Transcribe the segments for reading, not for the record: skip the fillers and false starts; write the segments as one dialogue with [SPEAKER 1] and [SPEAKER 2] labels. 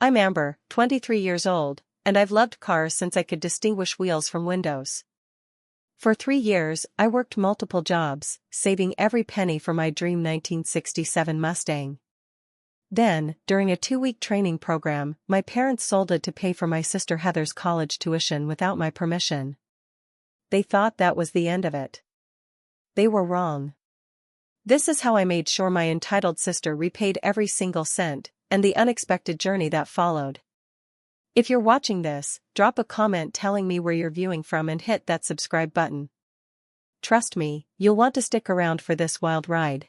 [SPEAKER 1] I'm Amber, 23 years old, and I've loved cars since I could distinguish wheels from windows. For 3 years, I worked multiple jobs, saving every penny for my dream 1967 Mustang. Then, during a 2-week training program, my parents sold it to pay for my sister Heather's college tuition without my permission. They thought that was the end of it. They were wrong. This is how I made sure my entitled sister repaid every single cent, and the unexpected journey that followed. If you're watching this, drop a comment telling me where you're viewing from and hit that subscribe button. Trust me, you'll want to stick around for this wild ride.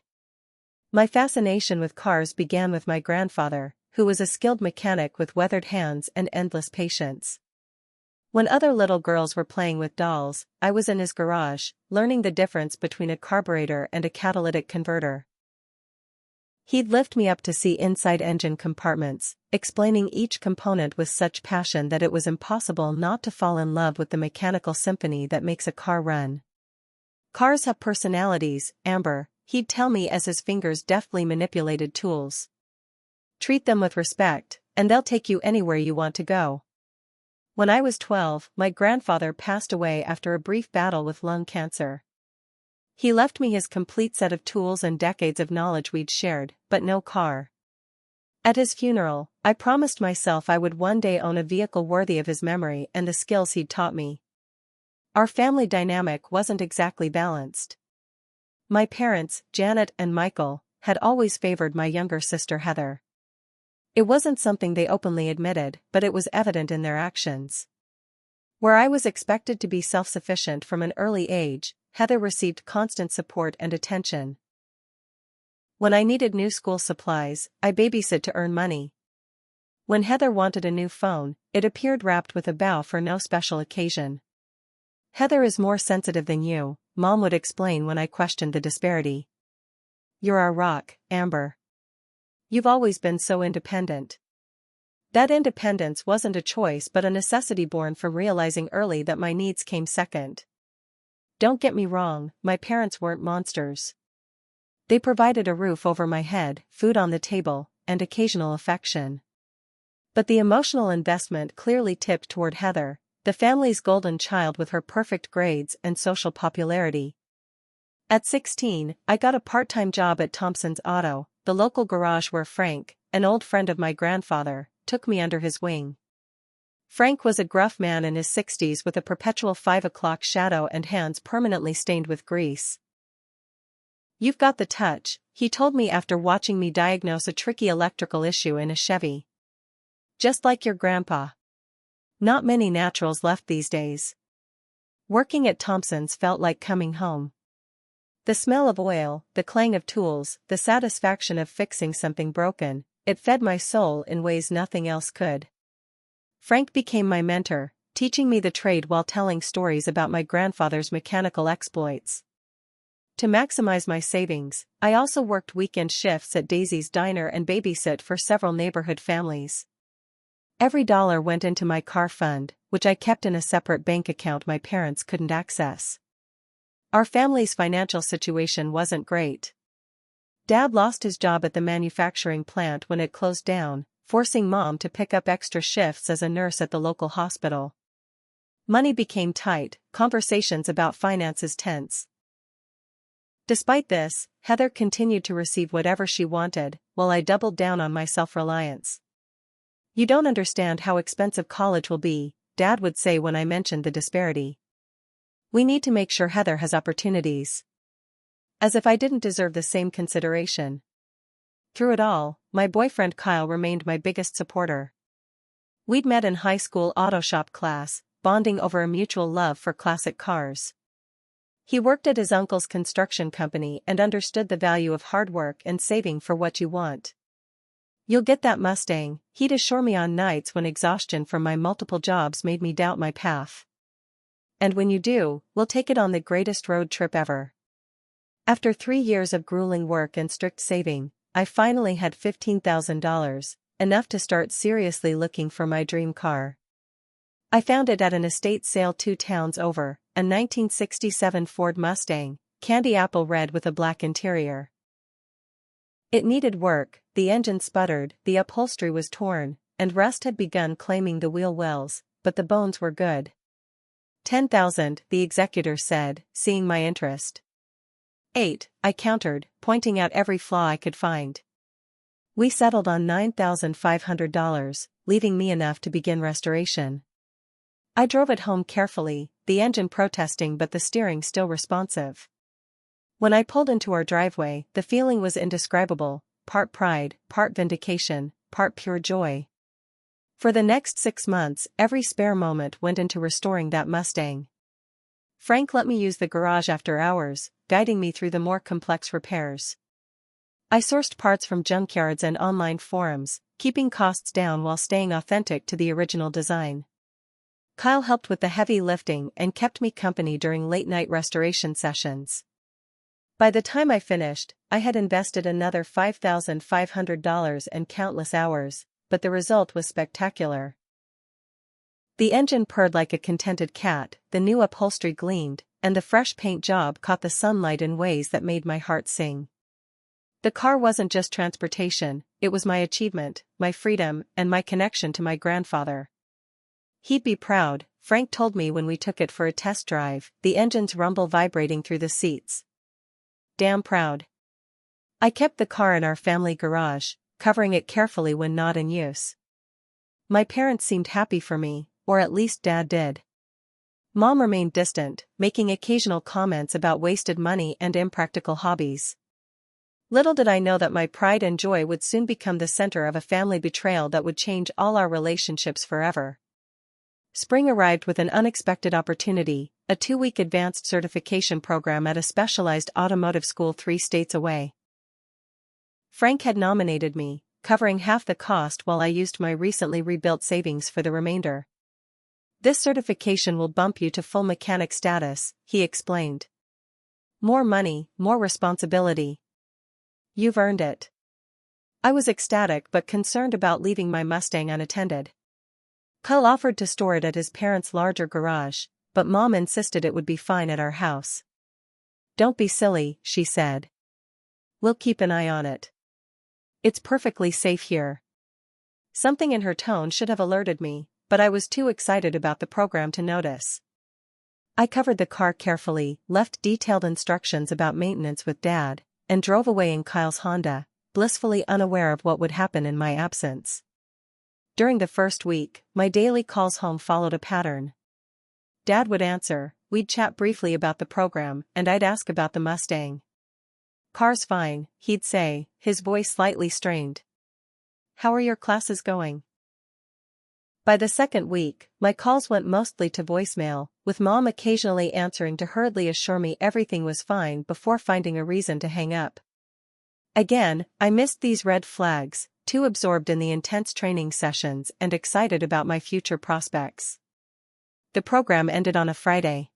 [SPEAKER 1] My fascination with cars began with my grandfather, who was a skilled mechanic with weathered hands and endless patience. When other little girls were playing with dolls, I was in his garage, learning the difference between a carburetor and a catalytic converter. He'd lift me up to see inside engine compartments, explaining each component with such passion that it was impossible not to fall in love with the mechanical symphony that makes a car run. Cars have personalities, Amber, he'd tell me as his fingers deftly manipulated tools. Treat them with respect, and they'll take you anywhere you want to go. When I was 12, my grandfather passed away after a brief battle with lung cancer. He left me his complete set of tools and decades of knowledge we'd shared, but no car. At his funeral, I promised myself I would one day own a vehicle worthy of his memory and the skills he'd taught me. Our family dynamic wasn't exactly balanced. My parents, Janet and Michael, had always favored my younger sister Heather. It wasn't something they openly admitted, but it was evident in their actions. Where I was expected to be self-sufficient from an early age, Heather received constant support and attention. When I needed new school supplies, I babysat to earn money. When Heather wanted a new phone, it appeared wrapped with a bow for no special occasion. Heather is more sensitive than you, Mom would explain when I questioned the disparity. You're our rock, Amber. You've always been so independent. That independence wasn't a choice but a necessity born from realizing early that my needs came second. Don't get me wrong, my parents weren't monsters. They provided a roof over my head, food on the table, and occasional affection. But the emotional investment clearly tipped toward Heather, the family's golden child with her perfect grades and social popularity. At 16, I got a part-time job at Thompson's Auto, the local garage where Frank, an old friend of my grandfather, took me under his wing. Frank was a gruff man in his 60s with a perpetual 5 o'clock shadow and hands permanently stained with grease. You've got the touch, he told me after watching me diagnose a tricky electrical issue in a Chevy. Just like your grandpa. Not many naturals left these days. Working at Thompson's felt like coming home. The smell of oil, the clang of tools, the satisfaction of fixing something broken, it fed my soul in ways nothing else could. Frank became my mentor, teaching me the trade while telling stories about my grandfather's mechanical exploits. To maximize my savings, I also worked weekend shifts at Daisy's Diner and babysat for several neighborhood families. Every dollar went into my car fund, which I kept in a separate bank account my parents couldn't access. Our family's financial situation wasn't great. Dad lost his job at the manufacturing plant when it closed down, forcing Mom to pick up extra shifts as a nurse at the local hospital. Money became tight, conversations about finances tense. Despite this, Heather continued to receive whatever she wanted, while I doubled down on my self-reliance. You don't understand how expensive college will be, Dad would say when I mentioned the disparity. We need to make sure Heather has opportunities. As if I didn't deserve the same consideration. Through it all, my boyfriend Kyle remained my biggest supporter. We'd met in high school auto shop class, bonding over a mutual love for classic cars. He worked at his uncle's construction company and understood the value of hard work and saving for what you want. You'll get that Mustang, he'd assure me on nights when exhaustion from my multiple jobs made me doubt my path. And when you do, we'll take it on the greatest road trip ever. After 3 years of grueling work and strict saving, I finally had $15,000, enough to start seriously looking for my dream car. I found it at an estate sale 2 towns over, a 1967 Ford Mustang, candy apple red with a black interior. It needed work, the engine sputtered, the upholstery was torn, and rust had begun claiming the wheel wells, but the bones were good. 10,000, the executor said, seeing my interest. 8, I countered, pointing out every flaw I could find. We settled on $9,500, leaving me enough to begin restoration. I drove it home carefully, the engine protesting but the steering still responsive. When I pulled into our driveway, the feeling was indescribable, part pride, part vindication, part pure joy. For the next 6 months, every spare moment went into restoring that Mustang. Frank let me use the garage after hours, guiding me through the more complex repairs. I sourced parts from junkyards and online forums, keeping costs down while staying authentic to the original design. Kyle helped with the heavy lifting and kept me company during late-night restoration sessions. By the time I finished, I had invested another $5,500 and countless hours, but the result was spectacular. The engine purred like a contented cat, the new upholstery gleamed, and the fresh paint job caught the sunlight in ways that made my heart sing. The car wasn't just transportation, it was my achievement, my freedom, and my connection to my grandfather. He'd be proud, Frank told me when we took it for a test drive, the engine's rumble vibrating through the seats. Damn proud. I kept the car in our family garage, covering it carefully when not in use. My parents seemed happy for me, or at least Dad did. Mom remained distant, making occasional comments about wasted money and impractical hobbies. Little did I know that my pride and joy would soon become the center of a family betrayal that would change all our relationships forever. Spring arrived with an unexpected opportunity, a 2-week advanced certification program at a specialized automotive school 3 states away. Frank had nominated me, covering half the cost while I used my recently rebuilt savings for the remainder. This certification will bump you to full mechanic status, he explained. More money, more responsibility. You've earned it. I was ecstatic but concerned about leaving my Mustang unattended. Kyle offered to store it at his parents' larger garage, but Mom insisted it would be fine at our house. Don't be silly, she said. We'll keep an eye on it. It's perfectly safe here. Something in her tone should have alerted me, but I was too excited about the program to notice. I covered the car carefully, left detailed instructions about maintenance with Dad, and drove away in Kyle's Honda, blissfully unaware of what would happen in my absence. During the first week, my daily calls home followed a pattern. Dad would answer, we'd chat briefly about the program, and I'd ask about the Mustang. Car's fine, he'd say, his voice slightly strained. How are your classes going? By the second week, my calls went mostly to voicemail, with Mom occasionally answering to hurriedly assure me everything was fine before finding a reason to hang up. Again, I missed these red flags, too absorbed in the intense training sessions and excited about my future prospects. The program ended on a Friday.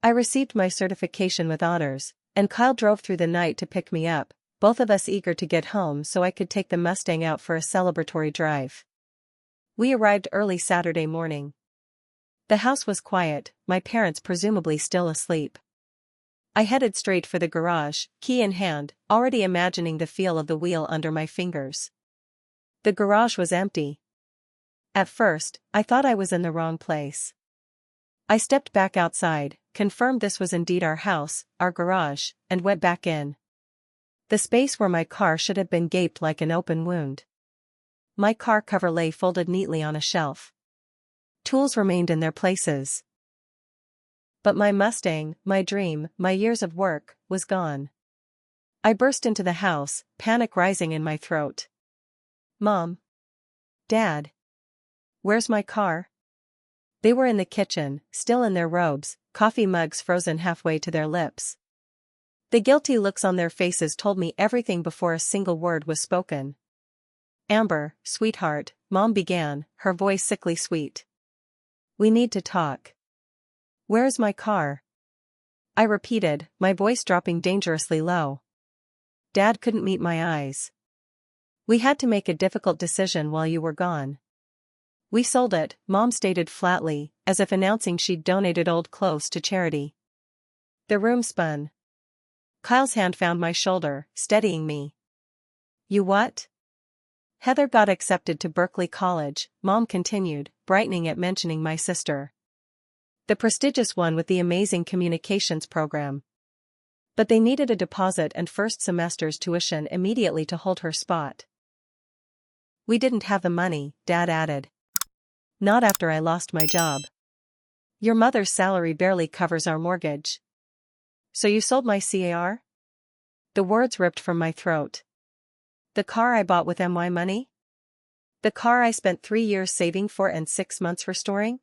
[SPEAKER 1] I received my certification with honors, and Kyle drove through the night to pick me up, both of us eager to get home so I could take the Mustang out for a celebratory drive. We arrived early Saturday morning. The house was quiet, my parents presumably still asleep. I headed straight for the garage, key in hand, already imagining the feel of the wheel under my fingers. The garage was empty. At first, I thought I was in the wrong place. I stepped back outside, confirmed this was indeed our house, our garage, and went back in. The space where my car should have been gaped like an open wound. My car cover lay folded neatly on a shelf. Tools remained in their places. But my Mustang, my dream, my years of work, was gone. I burst into the house, panic rising in my throat. Mom. Dad. Where's my car? They were in the kitchen, still in their robes, coffee mugs frozen halfway to their lips. The guilty looks on their faces told me everything before a single word was spoken. Amber, sweetheart, Mom began, her voice sickly sweet. We need to talk. Where's my car? I repeated, my voice dropping dangerously low. Dad couldn't meet my eyes. We had to make a difficult decision while you were gone. We sold it, Mom stated flatly, as if announcing she'd donated old clothes to charity. The room spun. Kyle's hand found my shoulder, steadying me. You what? Heather got accepted to Berkeley College, Mom continued, brightening at mentioning my sister. The prestigious one with the amazing communications program. But they needed a deposit and first semester's tuition immediately to hold her spot. We didn't have the money, Dad added. Not after I lost my job. Your mother's salary barely covers our mortgage. So you sold my car? The words ripped from my throat. The car I bought with my money? The car I spent 3 years saving for and 6 months restoring?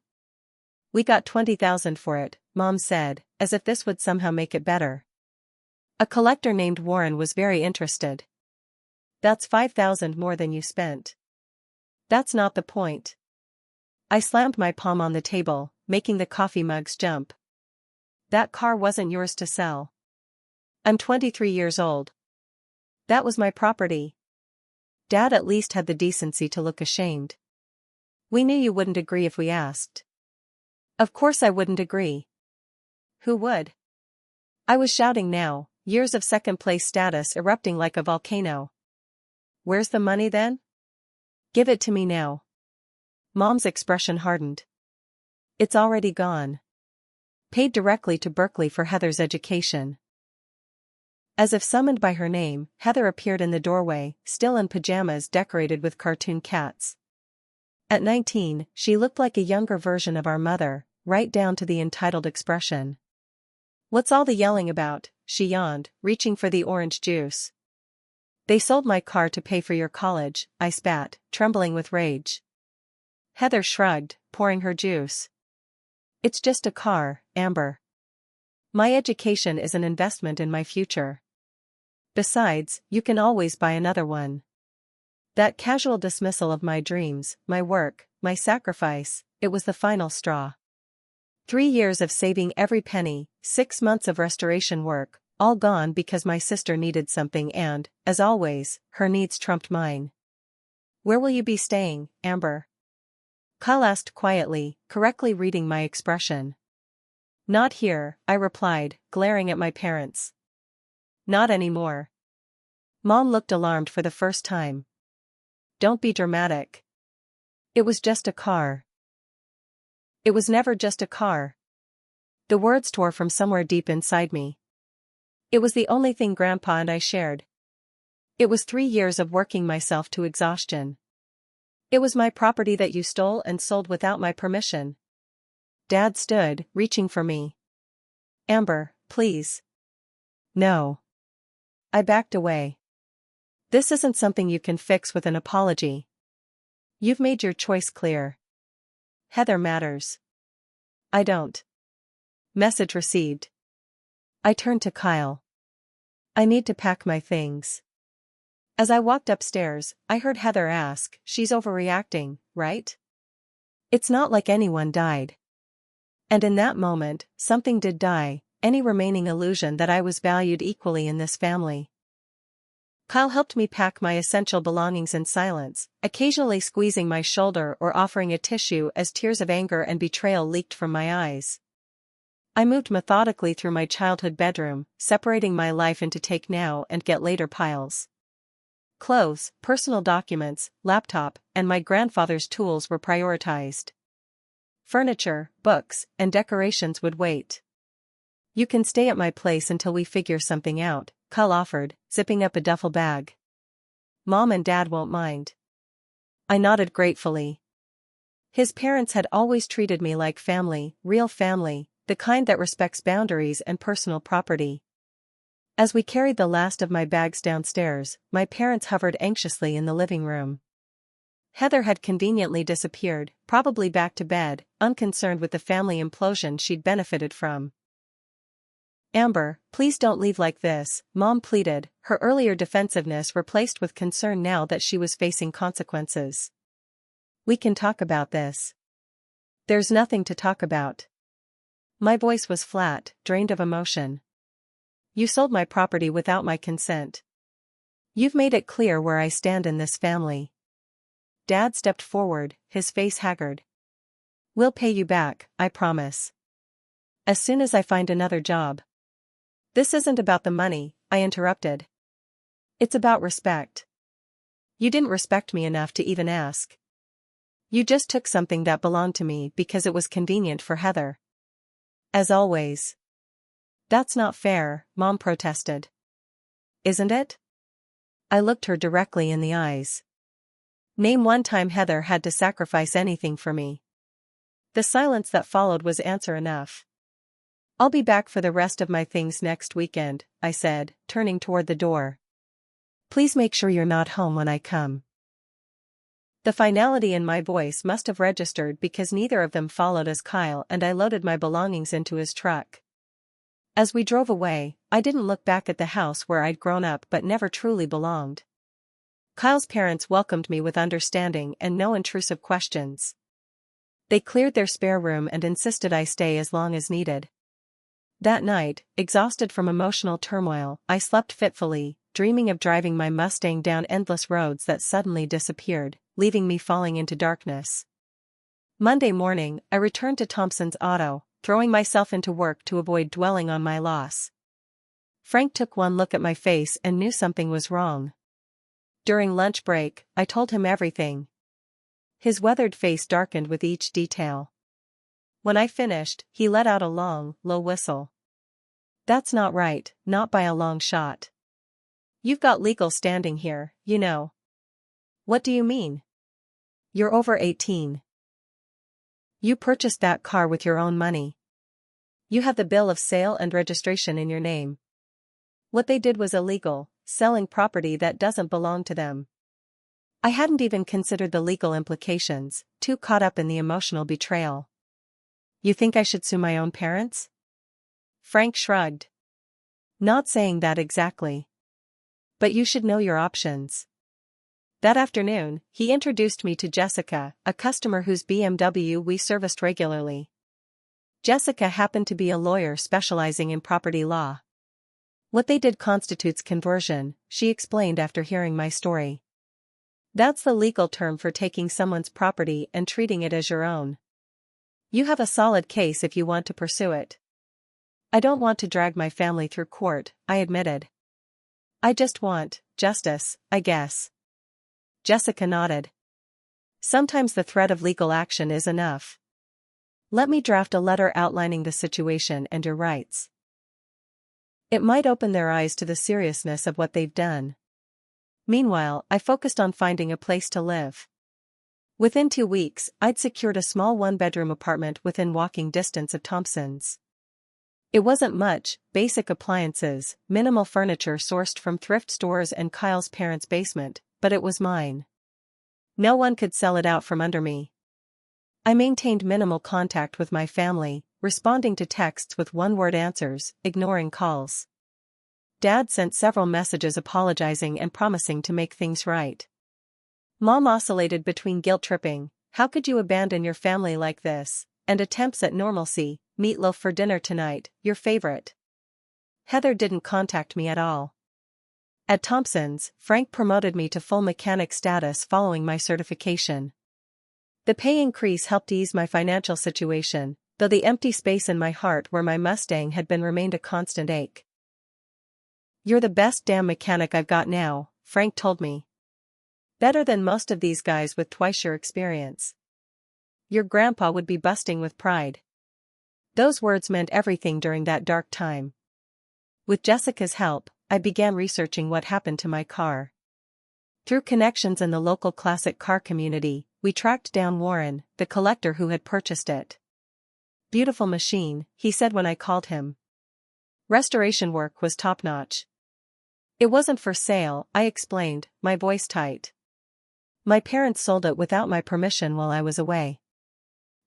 [SPEAKER 1] We got $20,000 for it, Mom said, as if this would somehow make it better. A collector named Warren was very interested. That's $5,000 more than you spent. That's not the point. I slammed my palm on the table, making the coffee mugs jump. That car wasn't yours to sell. I'm 23 years old. That was my property. Dad at least had the decency to look ashamed. We knew you wouldn't agree if we asked. Of course I wouldn't agree. Who would? I was shouting now, years of second-place status erupting like a volcano. Where's the money then? Give it to me now. Mom's expression hardened. It's already gone. Paid directly to Berkeley for Heather's education. As if summoned by her name, Heather appeared in the doorway, still in pajamas decorated with cartoon cats. At 19, she looked like a younger version of our mother, right down to the entitled expression. What's all the yelling about? She yawned, reaching for the orange juice. They sold my car to pay for your college, I spat, trembling with rage. Heather shrugged, pouring her juice. It's just a car, Amber. My education is an investment in my future. Besides, you can always buy another one. That casual dismissal of my dreams, my work, my sacrifice, it was the final straw. 3 years of saving every penny, 6 months of restoration work, all gone because my sister needed something and, as always, her needs trumped mine. Where will you be staying, Amber? Kyle asked quietly, correctly reading my expression. Not here, I replied, glaring at my parents. Not anymore. Mom looked alarmed for the first time. Don't be dramatic. It was just a car. It was never just a car. The words tore from somewhere deep inside me. It was the only thing Grandpa and I shared. It was 3 years of working myself to exhaustion. It was my property that you stole and sold without my permission. Dad stood, reaching for me. Amber, please. No. I backed away. This isn't something you can fix with an apology. You've made your choice clear. Heather matters. I don't. Message received. I turned to Kyle. I need to pack my things. As I walked upstairs, I heard Heather ask, she's overreacting, right? It's not like anyone died. And in that moment, something did die, any remaining illusion that I was valued equally in this family. Kyle helped me pack my essential belongings in silence, occasionally squeezing my shoulder or offering a tissue as tears of anger and betrayal leaked from my eyes. I moved methodically through my childhood bedroom, separating my life into take now and get later piles. Clothes, personal documents, laptop, and my grandfather's tools were prioritized. Furniture, books, and decorations would wait. You can stay at my place until we figure something out, Kyle offered, zipping up a duffel bag. Mom and Dad won't mind. I nodded gratefully. His parents had always treated me like family, real family, the kind that respects boundaries and personal property. As we carried the last of my bags downstairs, my parents hovered anxiously in the living room. Heather had conveniently disappeared, probably back to bed, unconcerned with the family implosion she'd benefited from. Amber, please don't leave like this, Mom pleaded, her earlier defensiveness replaced with concern now that she was facing consequences. We can talk about this. There's nothing to talk about. My voice was flat, drained of emotion. You sold my property without my consent. You've made it clear where I stand in this family. Dad stepped forward, his face haggard. We'll pay you back, I promise. As soon as I find another job. This isn't about the money, I interrupted. It's about respect. You didn't respect me enough to even ask. You just took something that belonged to me because it was convenient for Heather. As always. That's not fair, Mom protested. Isn't it? I looked her directly in the eyes. Name one time Heather had to sacrifice anything for me. The silence that followed was answer enough. I'll be back for the rest of my things next weekend, I said, turning toward the door. Please make sure you're not home when I come. The finality in my voice must have registered because neither of them followed as Kyle and I loaded my belongings into his truck. As we drove away, I didn't look back at the house where I'd grown up but never truly belonged. Kyle's parents welcomed me with understanding and no intrusive questions. They cleared their spare room and insisted I stay as long as needed. That night, exhausted from emotional turmoil, I slept fitfully, dreaming of driving my Mustang down endless roads that suddenly disappeared, leaving me falling into darkness. Monday morning, I returned to Thompson's Auto, throwing myself into work to avoid dwelling on my loss. Frank took one look at my face and knew something was wrong. During lunch break, I told him everything. His weathered face darkened with each detail. When I finished, he let out a long, low whistle. That's not right, not by a long shot. You've got legal standing here, you know. What do you mean? You're over 18. You purchased that car with your own money. You have the bill of sale and registration in your name. What they did was illegal, selling property that doesn't belong to them. I hadn't even considered the legal implications, too caught up in the emotional betrayal. You think I should sue my own parents? Frank shrugged. Not saying that exactly. But you should know your options. That afternoon, he introduced me to Jessica, a customer whose BMW we serviced regularly. Jessica happened to be a lawyer specializing in property law. What they did constitutes conversion, she explained after hearing my story. That's the legal term for taking someone's property and treating it as your own. You have a solid case if you want to pursue it. I don't want to drag my family through court, I admitted. I just want justice, I guess. Jessica nodded. Sometimes the threat of legal action is enough. Let me draft a letter outlining the situation and your rights. It might open their eyes to the seriousness of what they've done. Meanwhile, I focused on finding a place to live. Within 2 weeks, I'd secured a small one-bedroom apartment within walking distance of Thompson's. It wasn't much, basic appliances, minimal furniture sourced from thrift stores and Kyle's parents' basement, but it was mine. No one could sell it out from under me. I maintained minimal contact with my family, responding to texts with one-word answers, ignoring calls. Dad sent several messages apologizing and promising to make things right. Mom oscillated between guilt-tripping, how could you abandon your family like this, and attempts at normalcy, meatloaf for dinner tonight, your favorite. Heather didn't contact me at all. At Thompson's, Frank promoted me to full mechanic status following my certification. The pay increase helped ease my financial situation, though the empty space in my heart where my Mustang had been remained a constant ache. You're the best damn mechanic I've got now, Frank told me. Better than most of these guys with twice your experience. Your grandpa would be busting with pride. Those words meant everything during that dark time. With Jessica's help, I began researching what happened to my car. Through connections in the local classic car community, we tracked down Warren, the collector who had purchased it. Beautiful machine, he said when I called him. Restoration work was top-notch. It wasn't for sale, I explained, my voice tight. My parents sold it without my permission while I was away.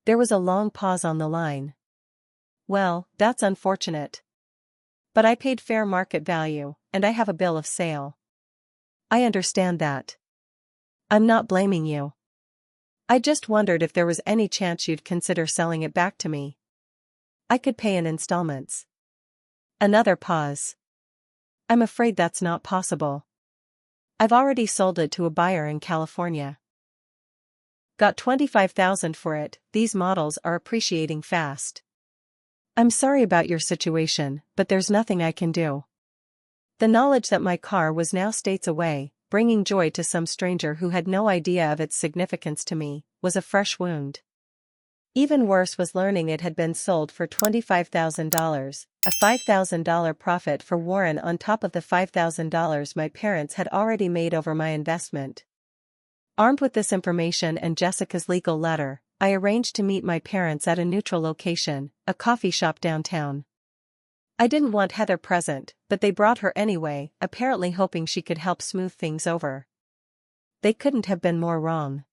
[SPEAKER 1] There was a long pause on the line. Well, that's unfortunate. But I paid fair market value, and I have a bill of sale. I understand that. I'm not blaming you. I just wondered if there was any chance you'd consider selling it back to me. I could pay in installments. Another pause. I'm afraid that's not possible. I've already sold it to a buyer in California. Got $25,000 for it, these models are appreciating fast. I'm sorry about your situation, but there's nothing I can do. The knowledge that my car was now states away, bringing joy to some stranger who had no idea of its significance to me, was a fresh wound. Even worse was learning it had been sold for $25,000, a $5,000 profit for Warren on top of the $5,000 my parents had already made over my investment. Armed with this information and Jessica's legal letter, I arranged to meet my parents at a neutral location, a coffee shop downtown. I didn't want Heather present, but they brought her anyway, apparently hoping she could help smooth things over. They couldn't have been more wrong.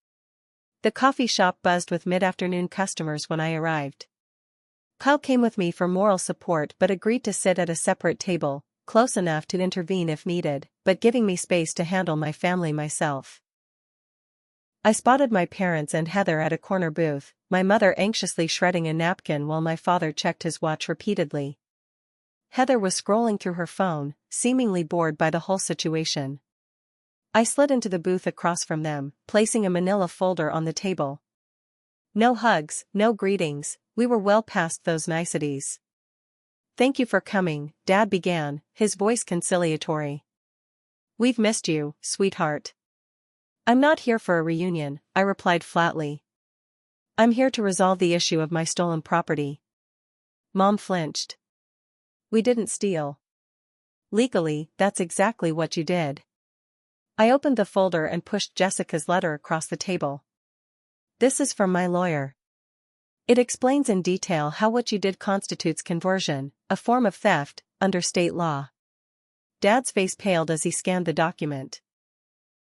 [SPEAKER 1] The coffee shop buzzed with mid-afternoon customers when I arrived. Kyle came with me for moral support but agreed to sit at a separate table, close enough to intervene if needed, but giving me space to handle my family myself. I spotted my parents and Heather at a corner booth, my mother anxiously shredding a napkin while my father checked his watch repeatedly. Heather was scrolling through her phone, seemingly bored by the whole situation. I slid into the booth across from them, placing a manila folder on the table. No hugs, no greetings, we were well past those niceties. "Thank you for coming," Dad began, his voice conciliatory. "We've missed you, sweetheart." "I'm not here for a reunion," I replied flatly. "I'm here to resolve the issue of my stolen property." Mom flinched. "We didn't steal." "Legally, that's exactly what you did." I opened the folder and pushed Jessica's letter across the table. "This is from my lawyer. It explains in detail how what you did constitutes conversion, a form of theft, under state law." Dad's face paled as he scanned the document.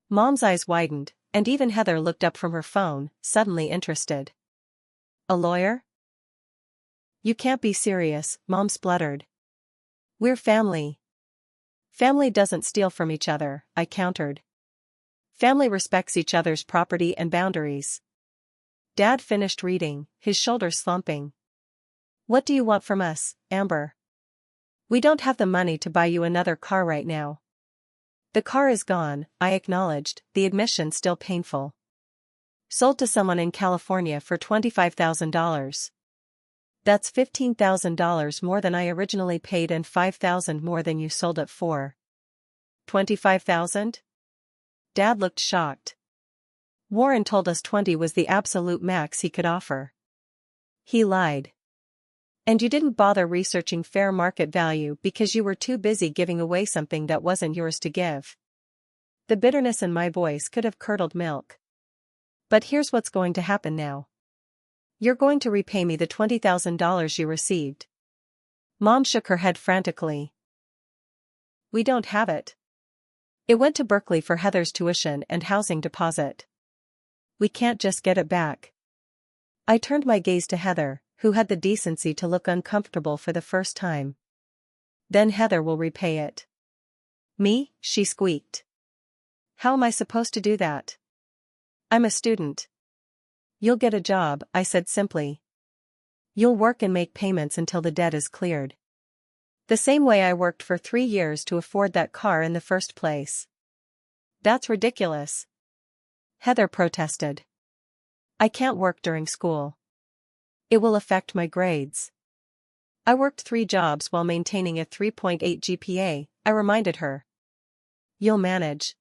[SPEAKER 1] Mom's eyes widened, and even Heather looked up from her phone, suddenly interested. "A lawyer? You can't be serious," Mom spluttered. "We're family." "Family doesn't steal from each other," I countered. "Family respects each other's property and boundaries." Dad finished reading, his shoulders slumping. "What do you want from us, Amber?" "We don't have the money to buy you another car right now." "The car is gone," I acknowledged, the admission still painful. "Sold to someone in California for $25,000. That's $15,000 more than I originally paid and $5,000 more than you sold it for." "$25,000? Dad looked shocked. "Warren told us 20 was the absolute max he could offer." "He lied. And you didn't bother researching fair market value because you were too busy giving away something that wasn't yours to give." The bitterness in my voice could have curdled milk. "But here's what's going to happen now. You're going to repay me the $20,000 you received." Mom shook her head frantically. "We don't have it. It went to Berkeley for Heather's tuition and housing deposit. We can't just get it back." I turned my gaze to Heather, who had the decency to look uncomfortable for the first time. "Then Heather will repay it." "Me?" she squeaked. "How am I supposed to do that? I'm a student." "You'll get a job," I said simply. "You'll work and make payments until the debt is cleared. The same way I worked for 3 years to afford that car in the first place." "That's ridiculous," Heather protested. "I can't work during school. It will affect my grades." "I worked 3 jobs while maintaining a 3.8 GPA, I reminded her. "You'll manage."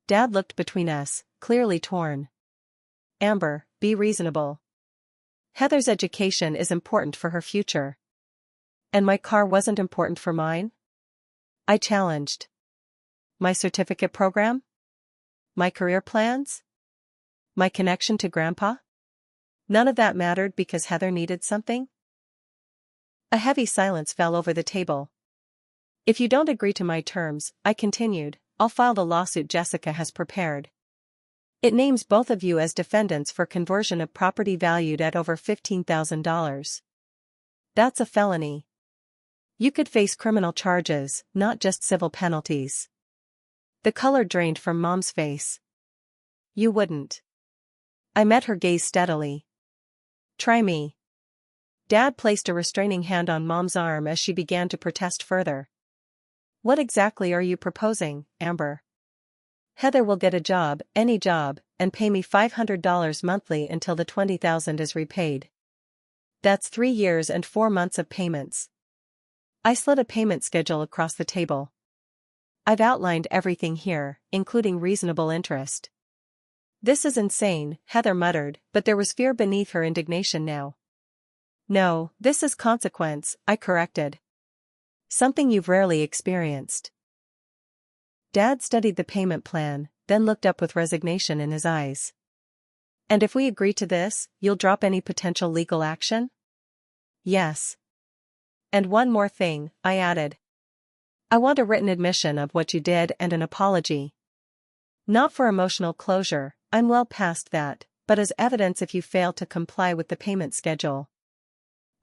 [SPEAKER 1] Dad looked between us, clearly torn. "Amber, be reasonable. Heather's education is important for her future. And my car wasn't important for mine?" I challenged. "My certificate program? My career plans? My connection to Grandpa? None of that mattered because Heather needed something?" A heavy silence fell over the table. "If you don't agree to my terms," I continued, "I'll file the lawsuit Jessica has prepared. It names both of you as defendants for conversion of property valued at over $15,000. That's a felony. You could face criminal charges, not just civil penalties." The color drained from Mom's face. "You wouldn't." I met her gaze steadily. "Try me." Dad placed a restraining hand on Mom's arm as she began to protest further. "What exactly are you proposing, Amber?" "Heather will get a job, any job, and pay me $500 monthly until the $20,000 is repaid. That's 3 years and 4 months of payments." I slid a payment schedule across the table. I've outlined everything here, including reasonable interest. This is insane, Heather muttered, but there was fear beneath her indignation now. No, this is consequence, I corrected. Something you've rarely experienced. Dad studied the payment plan, then looked up with resignation in his eyes. And if we agree to this, you'll drop any potential legal action? Yes. And one more thing, I added. I want a written admission of what you did and an apology. Not for emotional closure, I'm well past that, but as evidence if you fail to comply with the payment schedule.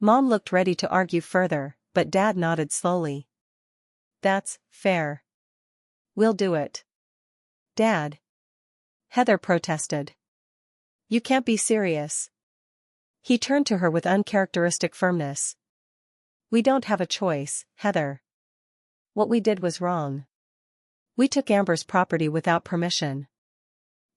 [SPEAKER 1] Mom looked ready to argue further, but Dad nodded slowly. That's fair. We'll do it. Dad. Heather protested. You can't be serious. He turned to her with uncharacteristic firmness. We don't have a choice, Heather. What we did was wrong. We took Amber's property without permission.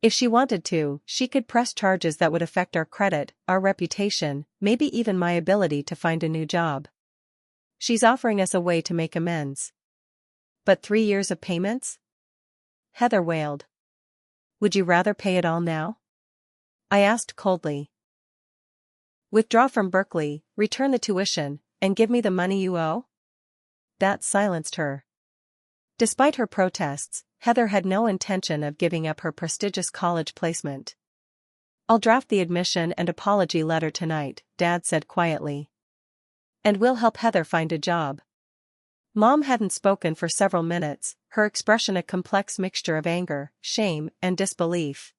[SPEAKER 1] If she wanted to, she could press charges that would affect our credit, our reputation, maybe even my ability to find a new job. She's offering us a way to make amends. But 3 years of payments? Heather wailed. Would you rather pay it all now? I asked coldly. Withdraw from Berkeley, return the tuition, and give me the money you owe? That silenced her. Despite her protests, Heather had no intention of giving up her prestigious college placement. I'll draft the admission and apology letter tonight, Dad said quietly. And we'll help Heather find a job. Mom hadn't spoken for several minutes, her expression a complex mixture of anger, shame, and disbelief.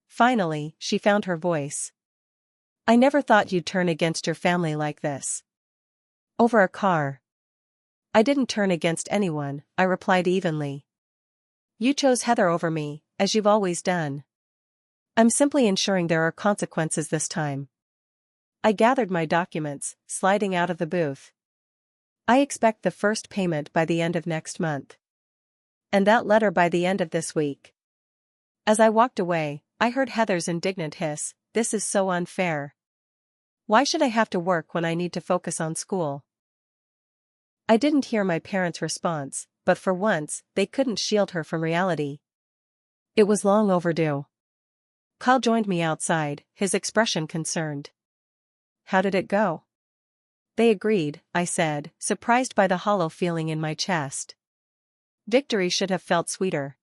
[SPEAKER 1] Finally, she found her voice. I never thought you'd turn against your family like this. Over a car. I didn't turn against anyone, I replied evenly. You chose Heather over me, as you've always done. I'm simply ensuring there are consequences this time. I gathered my documents, sliding out of the booth. I expect the first payment by the end of next month. And that letter by the end of this week. As I walked away, I heard Heather's indignant hiss, this is so unfair. Why should I have to work when I need to focus on school? I didn't hear my parents' response, but for once, they couldn't shield her from reality. It was long overdue. Kyle joined me outside, his expression concerned. How did it go? They agreed, I said, surprised by the hollow feeling in my chest. Victory should have felt sweeter.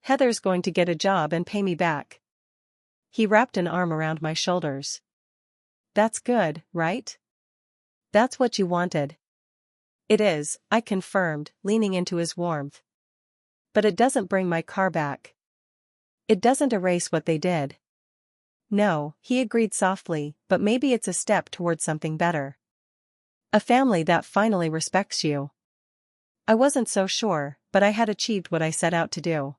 [SPEAKER 1] Heather's going to get a job and pay me back. He wrapped an arm around my shoulders. That's good, right? That's what you wanted. It is, I confirmed, leaning into his warmth. But it doesn't bring my car back. It doesn't erase what they did. No, he agreed softly, but maybe it's a step towards something better. A family that finally respects you. I wasn't so sure, but I had achieved what I set out to do.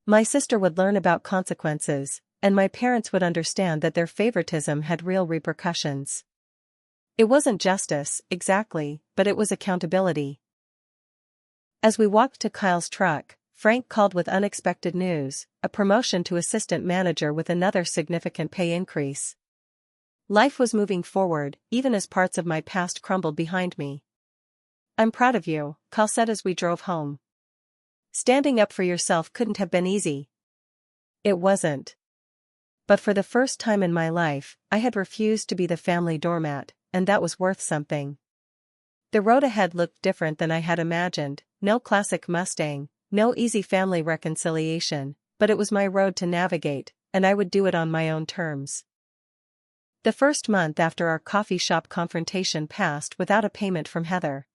[SPEAKER 1] My sister would learn about consequences, and my parents would understand that their favoritism had real repercussions. It wasn't justice, exactly, but it was accountability. As we walked to Kyle's truck, Frank called with unexpected news, a promotion to assistant manager with another significant pay increase. Life was moving forward, even as parts of my past crumbled behind me. I'm proud of you, Kyle said as we drove home. Standing up for yourself couldn't have been easy. It wasn't. But for the first time in my life, I had refused to be the family doormat, and that was worth something. The road ahead looked different than I had imagined, no classic Mustang, no easy family reconciliation, but it was my road to navigate, and I would do it on my own terms. The first month after our coffee shop confrontation passed without a payment from Heather.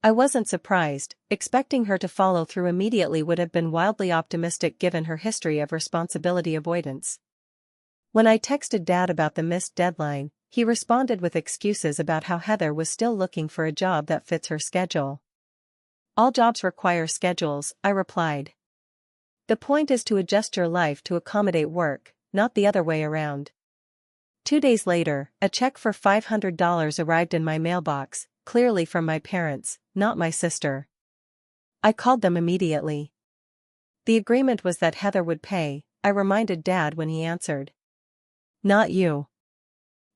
[SPEAKER 1] I wasn't surprised, expecting her to follow through immediately would have been wildly optimistic given her history of responsibility avoidance. When I texted Dad about the missed deadline, he responded with excuses about how Heather was still looking for a job that fits her schedule. All jobs require schedules, I replied. The point is to adjust your life to accommodate work, not the other way around. 2 days later, a check for $500 arrived in my mailbox, clearly from my parents, not my sister. I called them immediately. The agreement was that Heather would pay, I reminded Dad when he answered. Not you.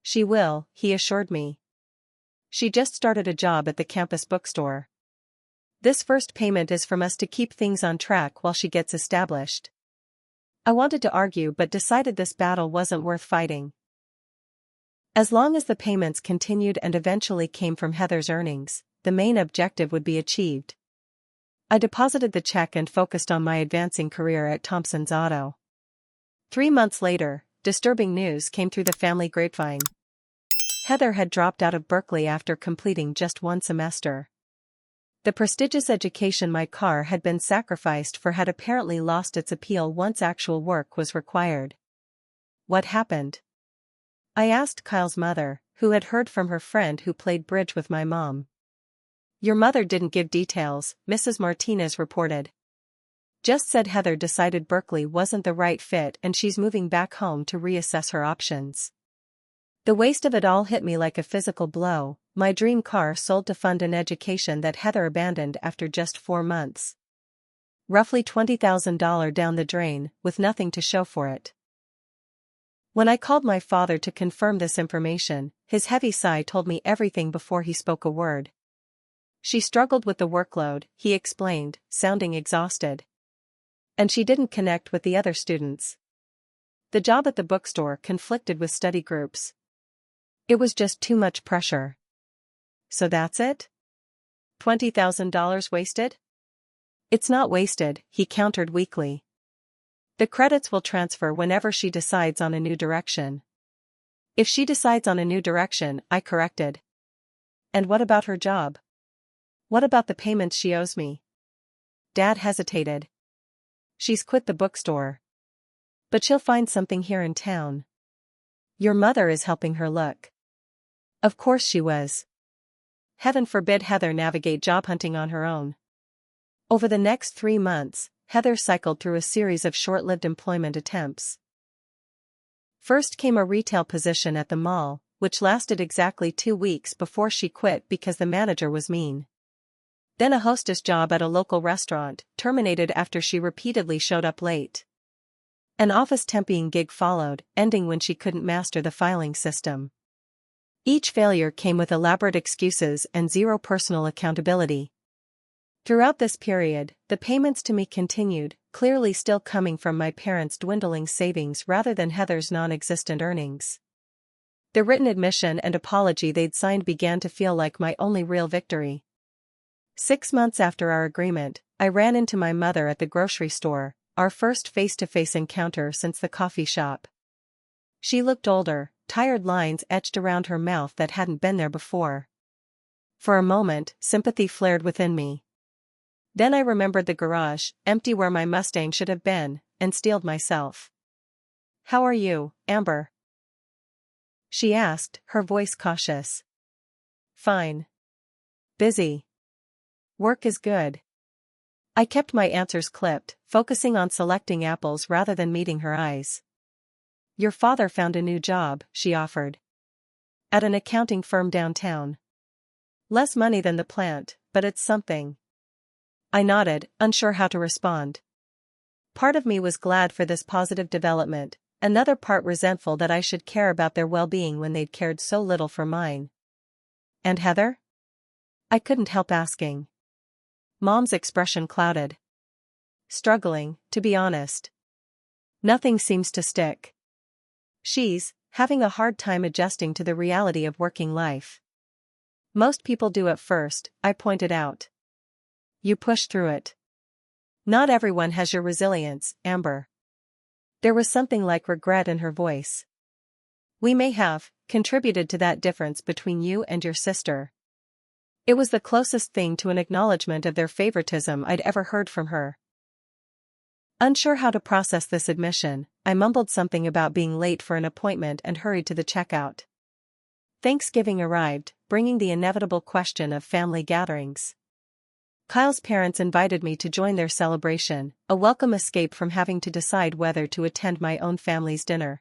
[SPEAKER 1] She will, he assured me. She just started a job at the campus bookstore. This first payment is from us to keep things on track while she gets established. I wanted to argue but decided this battle wasn't worth fighting. As long as the payments continued and eventually came from Heather's earnings, the main objective would be achieved. I deposited the check and focused on my advancing career at Thompson's Auto. 3 months later, disturbing news came through the family grapevine. Heather had dropped out of Berkeley after completing just 1 semester. The prestigious education my car had been sacrificed for had apparently lost its appeal once actual work was required. What happened? I asked Kyle's mother, who had heard from her friend who played bridge with my mom. Your mother didn't give details, Mrs. Martinez reported. Just said Heather decided Berkeley wasn't the right fit and she's moving back home to reassess her options. The waste of it all hit me like a physical blow. My dream car sold to fund an education that Heather abandoned after just 4 months. Roughly $20,000 down the drain, with nothing to show for it. When I called my father to confirm this information, his heavy sigh told me everything before he spoke a word. She struggled with the workload, he explained, sounding exhausted. And she didn't connect with the other students. The job at the bookstore conflicted with study groups. It was just too much pressure. So that's it? $20,000 wasted? It's not wasted, he countered weakly. The credits will transfer whenever she decides on a new direction. If she decides on a new direction, I corrected. And what about her job? What about the payments she owes me? Dad hesitated. She's quit the bookstore. But she'll find something here in town. Your mother is helping her look. Of course she was. Heaven forbid Heather navigate job hunting on her own. Over the next 3 months, Heather cycled through a series of short-lived employment attempts. First came a retail position at the mall, which lasted exactly 2 weeks before she quit because the manager was mean. Then a hostess job at a local restaurant, terminated after she repeatedly showed up late. An office temping gig followed, ending when she couldn't master the filing system. Each failure came with elaborate excuses and zero personal accountability. Throughout this period, the payments to me continued, clearly still coming from my parents' dwindling savings rather than Heather's non-existent earnings. The written admission and apology they'd signed began to feel like my only real victory. 6 months after our agreement, I ran into my mother at the grocery store, our first face-to-face encounter since the coffee shop. She looked older, tired lines etched around her mouth that hadn't been there before. For a moment, sympathy flared within me. Then I remembered the garage, empty where my Mustang should have been, and steeled myself. "How are you, Amber?" she asked, her voice cautious. "Fine. Busy. Work is good." I kept my answers clipped, focusing on selecting apples rather than meeting her eyes. "Your father found a new job," she offered. "At an accounting firm downtown. Less money than the plant, but it's something." I nodded, unsure how to respond. Part of me was glad for this positive development, another part resentful that I should care about their well-being when they'd cared so little for mine. "And Heather?" I couldn't help asking. Mom's expression clouded. "Struggling, to be honest. Nothing seems to stick. She's having a hard time adjusting to the reality of working life." "Most people do at first," I pointed out. "You push through it. Not everyone has your resilience, Amber." There was something like regret in her voice. "We may have contributed to that difference between you and your sister." It was the closest thing to an acknowledgement of their favoritism I'd ever heard from her. Unsure how to process this admission, I mumbled something about being late for an appointment and hurried to the checkout. Thanksgiving arrived, bringing the inevitable question of family gatherings. Kyle's parents invited me to join their celebration, a welcome escape from having to decide whether to attend my own family's dinner.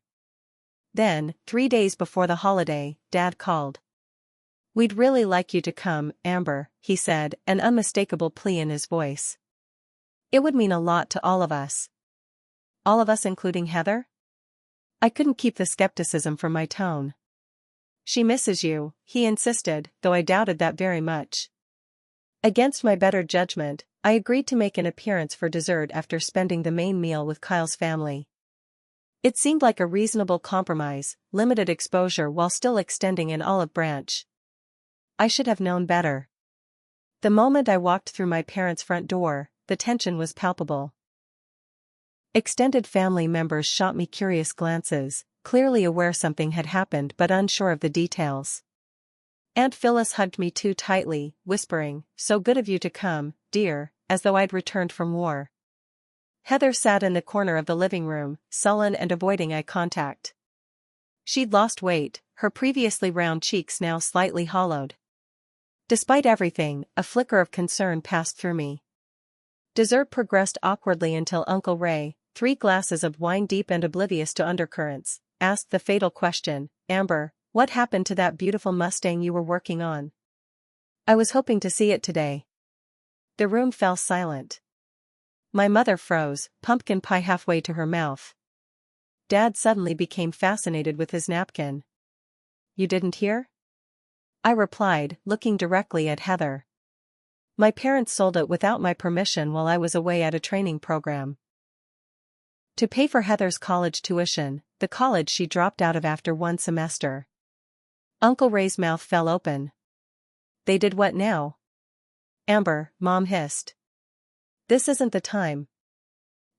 [SPEAKER 1] Then, 3 days before the holiday, Dad called. "We'd really like you to come, Amber," he said, an unmistakable plea in his voice. It would mean a lot to all of us. All of us including Heather? I couldn't keep the skepticism from my tone. "She misses you," he insisted, though I doubted that very much. Against my better judgment, I agreed to make an appearance for dessert after spending the main meal with Kyle's family. It seemed like a reasonable compromise, limited exposure while still extending an olive branch. I should have known better. The moment I walked through my parents' front door, the tension was palpable. Extended family members shot me curious glances, clearly aware something had happened but unsure of the details. Aunt Phyllis hugged me too tightly, whispering, "So good of you to come, dear," as though I'd returned from war. Heather sat in the corner of the living room, sullen and avoiding eye contact. She'd lost weight, her previously round cheeks now slightly hollowed. Despite everything, a flicker of concern passed through me. Dessert progressed awkwardly until Uncle Ray, 3 glasses of wine deep and oblivious to undercurrents, asked the fatal question, "Amber, what happened to that beautiful Mustang you were working on? I was hoping to see it today." The room fell silent. My mother froze, pumpkin pie halfway to her mouth. Dad suddenly became fascinated with his napkin. "You didn't hear?" I replied, looking directly at Heather. "My parents sold it without my permission while I was away at a training program. To pay for Heather's college tuition, the college she dropped out of after 1 semester." Uncle Ray's mouth fell open. "They did what now?" "Amber," Mom hissed. "This isn't the time."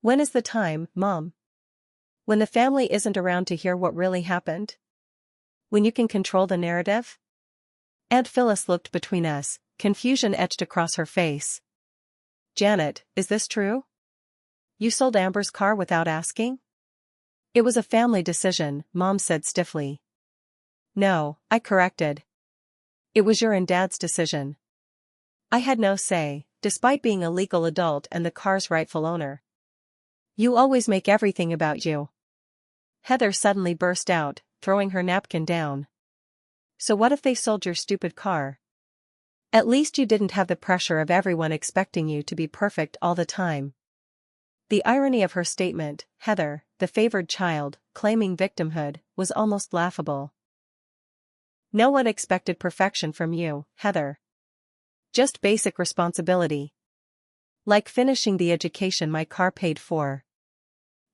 [SPEAKER 1] "When is the time, Mom?" "When the family isn't around to hear what really happened? When you can control the narrative?" Aunt Phyllis looked between us, confusion etched across her face. "Janet, is this true? You sold Amber's car without asking?" "It was a family decision," Mom said stiffly. "No," I corrected. "It was your and Dad's decision. I had no say, despite being a legal adult and the car's rightful owner." "You always make everything about you." Heather suddenly burst out, throwing her napkin down. "So what if they sold your stupid car? At least you didn't have the pressure of everyone expecting you to be perfect all the time." The irony of her statement, Heather, the favored child, claiming victimhood, was almost laughable. "No one expected perfection from you, Heather. Just basic responsibility. Like finishing the education my car paid for."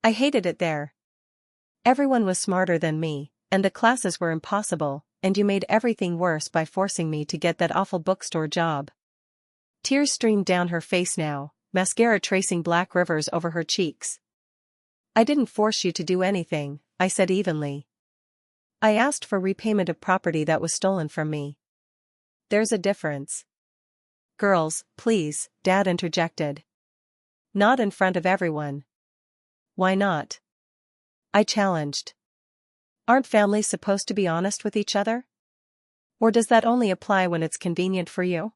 [SPEAKER 1] I hated it there. Everyone was smarter than me, and the classes were impossible, and you made everything worse by forcing me to get that awful bookstore job. Tears streamed down her face now, mascara tracing black rivers over her cheeks. "I didn't force you to do anything," I said evenly. "I asked for repayment of property that was stolen from me." "There's a difference." "Girls, please," Dad interjected. "Not in front of everyone." "Why not?" I challenged. "Aren't families supposed to be honest with each other? Or does that only apply when it's convenient for you?"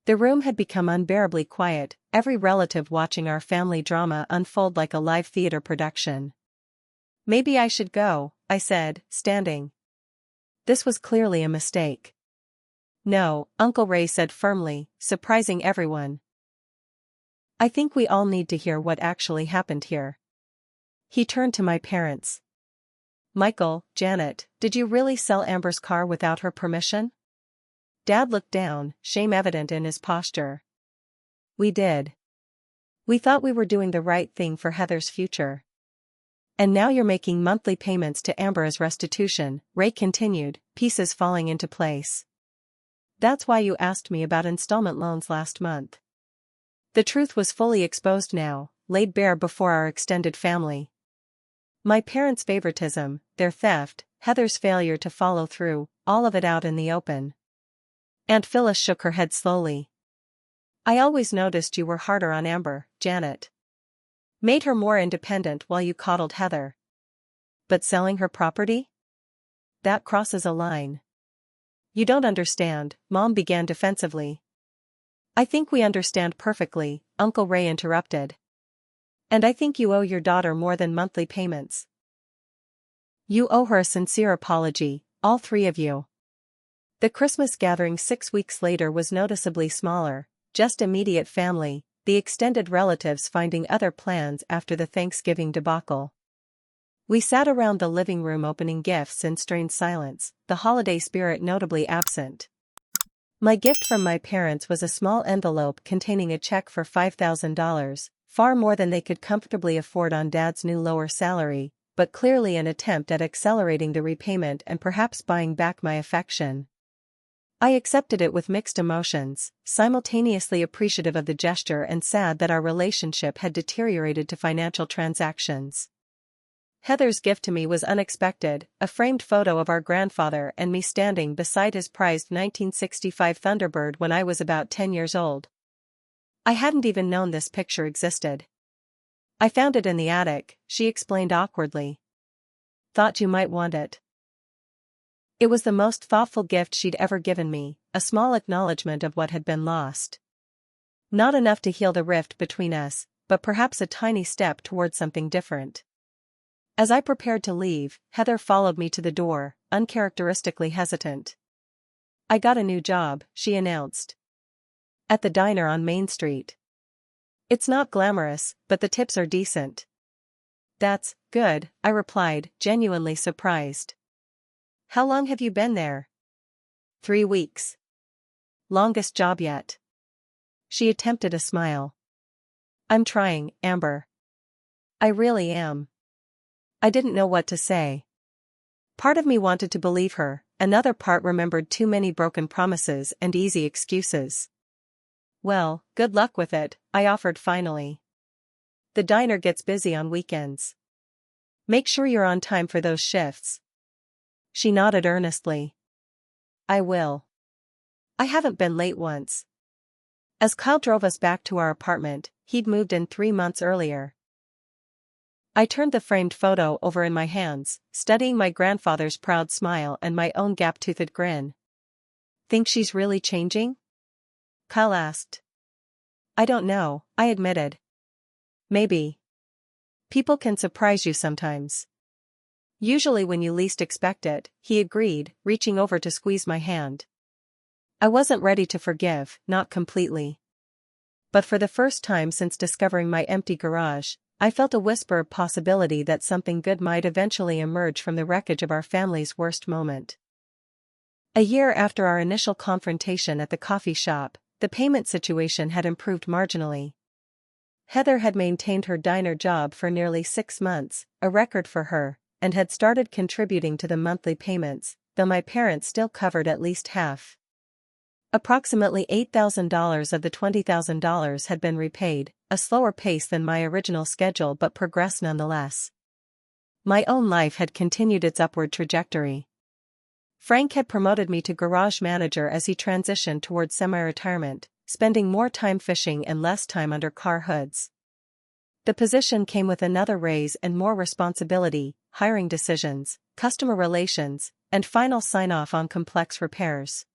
[SPEAKER 1] The room had become unbearably quiet, every relative watching our family drama unfold like a live theater production. "Maybe I should go," I said, standing. This was clearly a mistake. "No," Uncle Ray said firmly, surprising everyone. "I think we all need to hear what actually happened here." He turned to my parents. "Michael, Janet, did you really sell Amber's car without her permission?" Dad looked down, shame evident in his posture. "We did. We thought we were doing the right thing for Heather's future." "And now you're making monthly payments to Amber as restitution," Ray continued, pieces falling into place. "That's why you asked me about installment loans last month." The truth was fully exposed now, laid bare before our extended family. My parents' favoritism, their theft, Heather's failure to follow through, all of it out in the open. Aunt Phyllis shook her head slowly. "I always noticed you were harder on Amber, Janet. Made her more independent while you coddled Heather. But selling her property? That crosses a line." "You don't understand," Mom began defensively. "I think we understand perfectly," Uncle Ray interrupted. "And I think you owe your daughter more than monthly payments. You owe her a sincere apology, all 3 of you." The Christmas gathering 6 weeks later was noticeably smaller, just immediate family, the extended relatives finding other plans after the Thanksgiving debacle. We sat around the living room opening gifts in strained silence, the holiday spirit notably absent. My gift from my parents was a small envelope containing a check for $5,000, far more than they could comfortably afford on Dad's new lower salary, but clearly an attempt at accelerating the repayment and perhaps buying back my affection. I accepted it with mixed emotions, simultaneously appreciative of the gesture and sad that our relationship had deteriorated to financial transactions. Heather's gift to me was unexpected, a framed photo of our grandfather and me standing beside his prized 1965 Thunderbird when I was about 10 years old. I hadn't even known this picture existed. I found it in the attic, she explained awkwardly. Thought you might want it. It was the most thoughtful gift she'd ever given me, a small acknowledgement of what had been lost. Not enough to heal the rift between us, but perhaps a tiny step toward something different. As I prepared to leave, Heather followed me to the door, uncharacteristically hesitant. I got a new job, she announced. At the diner on Main Street. It's not glamorous, but the tips are decent. That's good, I replied, genuinely surprised. How long have you been there? 3 weeks. Longest job yet. She attempted a smile. I'm trying, Amber. I really am. I didn't know what to say. Part of me wanted to believe her, another part remembered too many broken promises and easy excuses. Well, good luck with it, I offered finally. The diner gets busy on weekends. Make sure you're on time for those shifts. She nodded earnestly. I will. I haven't been late once. As Kyle drove us back to our apartment, he'd moved in 3 months earlier. I turned the framed photo over in my hands, studying my grandfather's proud smile and my own gap-toothed grin. Think she's really changing? Kyle asked. I don't know, I admitted. Maybe. People can surprise you sometimes. Usually when you least expect it, he agreed, reaching over to squeeze my hand. I wasn't ready to forgive, not completely. But for the first time since discovering my empty garage, I felt a whisper of possibility that something good might eventually emerge from the wreckage of our family's worst moment. A year after our initial confrontation at the coffee shop, the payment situation had improved marginally. Heather had maintained her diner job for nearly 6 months, a record for her, and had started contributing to the monthly payments, though my parents still covered at least half. Approximately $8,000 of the $20,000 had been repaid, a slower pace than my original schedule but progress nonetheless. My own life had continued its upward trajectory. Frank had promoted me to garage manager as he transitioned toward semi-retirement, spending more time fishing and less time under car hoods. The position came with another raise and more responsibility, hiring decisions, customer relations, and final sign-off on complex repairs.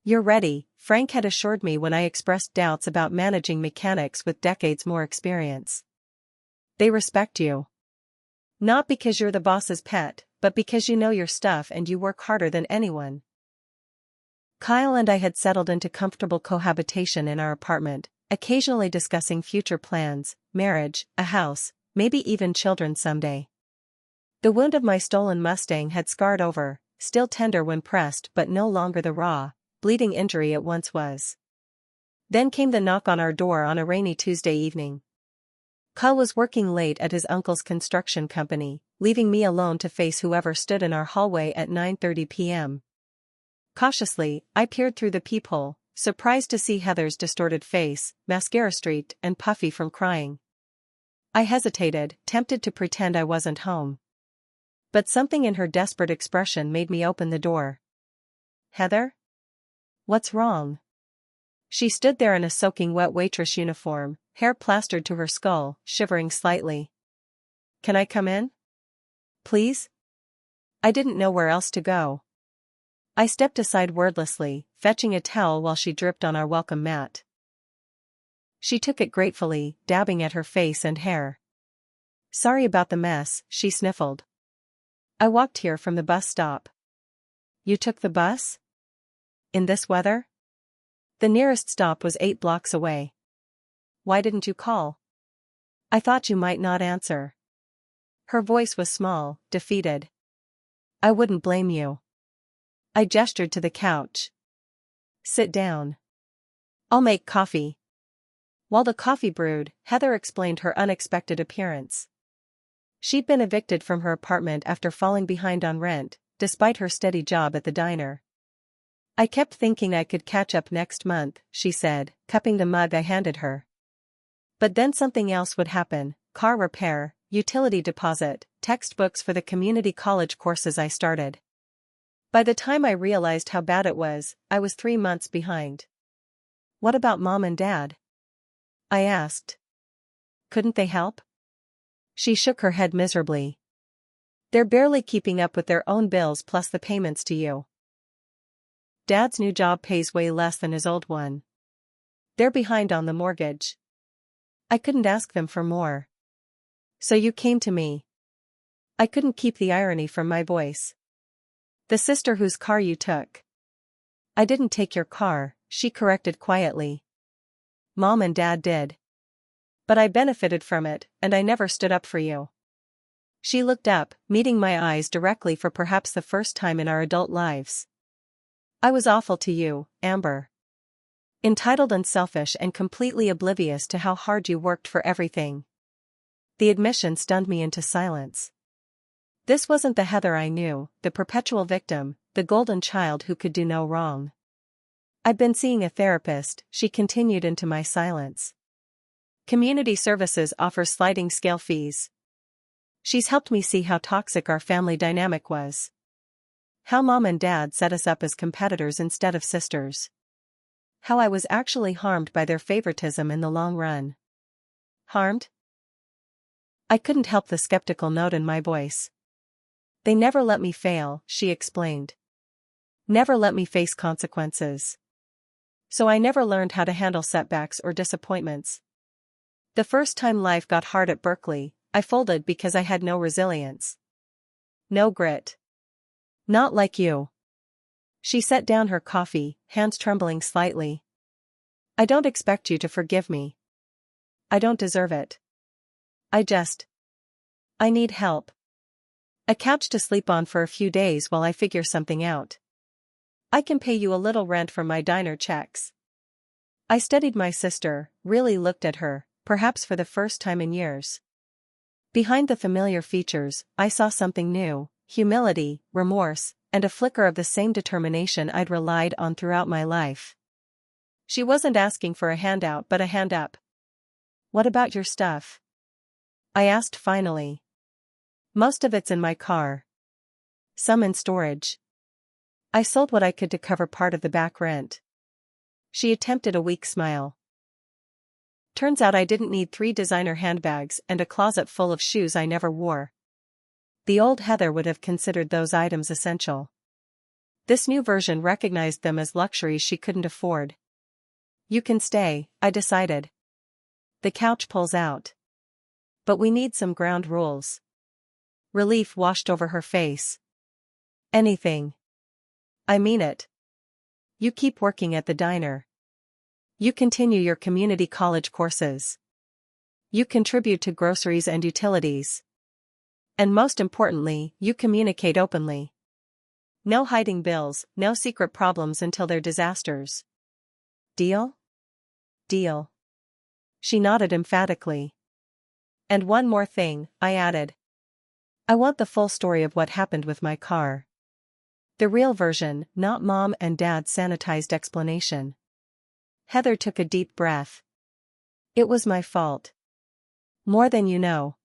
[SPEAKER 1] You're ready, Frank had assured me when I expressed doubts about managing mechanics with decades more experience. They respect you. Not because you're the boss's pet, but because you know your stuff and you work harder than anyone. Kyle and I had settled into comfortable cohabitation in our apartment, occasionally discussing future plans, marriage, a house, maybe even children someday. The wound of my stolen Mustang had scarred over, still tender when pressed but no longer the raw, bleeding injury it once was. Then came the knock on our door on a rainy Tuesday evening. Kyle was working late at his uncle's construction company, leaving me alone to face whoever stood in our hallway at 9:30 p.m. Cautiously, I peered through the peephole, surprised to see Heather's distorted face, mascara-streaked and puffy from crying. I hesitated, tempted to pretend I wasn't home. But something in her desperate expression made me open the door. Heather? What's wrong? She stood there in a soaking wet waitress uniform, hair plastered to her skull, shivering slightly. Can I come in? Please? I didn't know where else to go. I stepped aside wordlessly, fetching a towel while she dripped on our welcome mat. She took it gratefully, dabbing at her face and hair. Sorry about the mess, she sniffled. I walked here from the bus stop. You took the bus? In this weather? The nearest stop was 8 blocks away. Why didn't you call? I thought you might not answer. Her voice was small, defeated. I wouldn't blame you. I gestured to the couch. Sit down. I'll make coffee. While the coffee brewed, Heather explained her unexpected appearance. She'd been evicted from her apartment after falling behind on rent, despite her steady job at the diner. I kept thinking I could catch up next month, she said, cupping the mug I handed her. But then something else would happen: car repair, utility deposit, textbooks for the community college courses I started. By the time I realized how bad it was, I was 3 months behind. What about Mom and Dad? I asked. Couldn't they help? She shook her head miserably. They're barely keeping up with their own bills plus the payments to you. Dad's new job pays way less than his old one. They're behind on the mortgage. I couldn't ask them for more. So you came to me. I couldn't keep the irony from my voice. The sister whose car you took. I didn't take your car, she corrected quietly. Mom and Dad did. But I benefited from it, and I never stood up for you. She looked up, meeting my eyes directly for perhaps the first time in our adult lives. I was awful to you, Amber. Entitled and selfish and completely oblivious to how hard you worked for everything. The admission stunned me into silence. This wasn't the Heather I knew, the perpetual victim, the golden child who could do no wrong. I've been seeing a therapist, she continued into my silence. Community services offers sliding scale fees. She's helped me see how toxic our family dynamic was. How Mom and Dad set us up as competitors instead of sisters. How I was actually harmed by their favoritism in the long run. Harmed? I couldn't help the skeptical note in my voice. They never let me fail, she explained. Never let me face consequences. So I never learned how to handle setbacks or disappointments. The first time life got hard at Berkeley, I folded because I had no resilience. No grit. Not like you. She set down her coffee, hands trembling slightly. I don't expect you to forgive me. I don't deserve it. I need help. A couch to sleep on for a few days while I figure something out. I can pay you a little rent from my diner checks. I studied my sister, really looked at her, perhaps for the first time in years. Behind the familiar features, I saw something new: humility, remorse, and a flicker of the same determination I'd relied on throughout my life. She wasn't asking for a handout but a hand up. What about your stuff? I asked finally. Most of it's in my car. Some in storage. I sold what I could to cover part of the back rent. She attempted a weak smile. Turns out I didn't need 3 designer handbags and a closet full of shoes I never wore. The old Heather would have considered those items essential. This new version recognized them as luxuries she couldn't afford. You can stay, I decided. The couch pulls out. But we need some ground rules. Relief washed over her face. Anything. I mean it. You keep working at the diner. You continue your community college courses. You contribute to groceries and utilities. And most importantly, you communicate openly. No hiding bills, no secret problems until they're disasters. Deal? Deal. She nodded emphatically. And one more thing, I added. I want the full story of what happened with my car. The real version, not Mom and Dad's sanitized explanation. Heather took a deep breath. It was my fault. More than you know.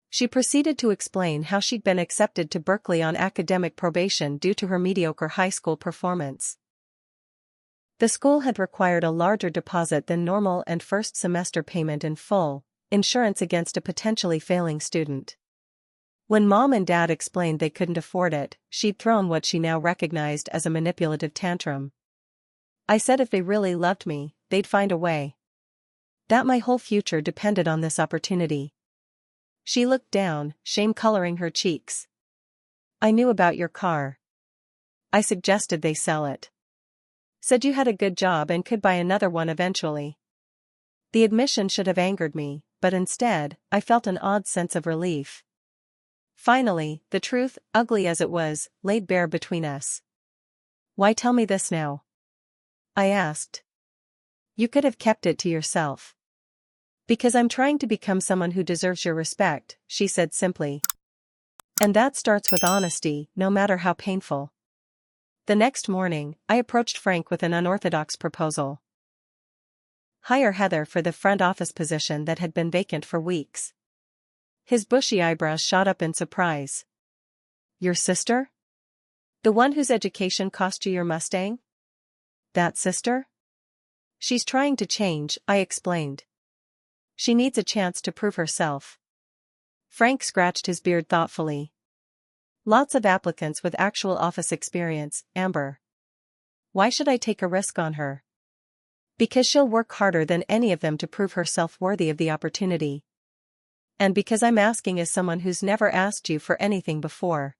[SPEAKER 1] She proceeded to explain how she'd been accepted to Berkeley on academic probation due to her mediocre high school performance. The school had required a larger deposit than normal and first semester payment in full, insurance against a potentially failing student. When Mom and Dad explained they couldn't afford it, she'd thrown what she now recognized as a manipulative tantrum. I said if they really loved me, they'd find a way. That my whole future depended on this opportunity. She looked down, shame coloring her cheeks. I knew about your car. I suggested they sell it. Said you had a good job and could buy another one eventually. The admission should have angered me, but instead, I felt an odd sense of relief. Finally, the truth, ugly as it was, laid bare between us. Why tell me this now? I asked. You could have kept it to yourself. Because I'm trying to become someone who deserves your respect, she said simply. And that starts with honesty, no matter how painful. The next morning, I approached Frank with an unorthodox proposal. Hire Heather for the front office position that had been vacant for weeks. His bushy eyebrows shot up in surprise. Your sister? The one whose education cost you your Mustang? That sister? She's trying to change, I explained. She needs a chance to prove herself. Frank scratched his beard thoughtfully. Lots of applicants with actual office experience, Amber. Why should I take a risk on her? Because she'll work harder than any of them to prove herself worthy of the opportunity. And because I'm asking as someone who's never asked you for anything before.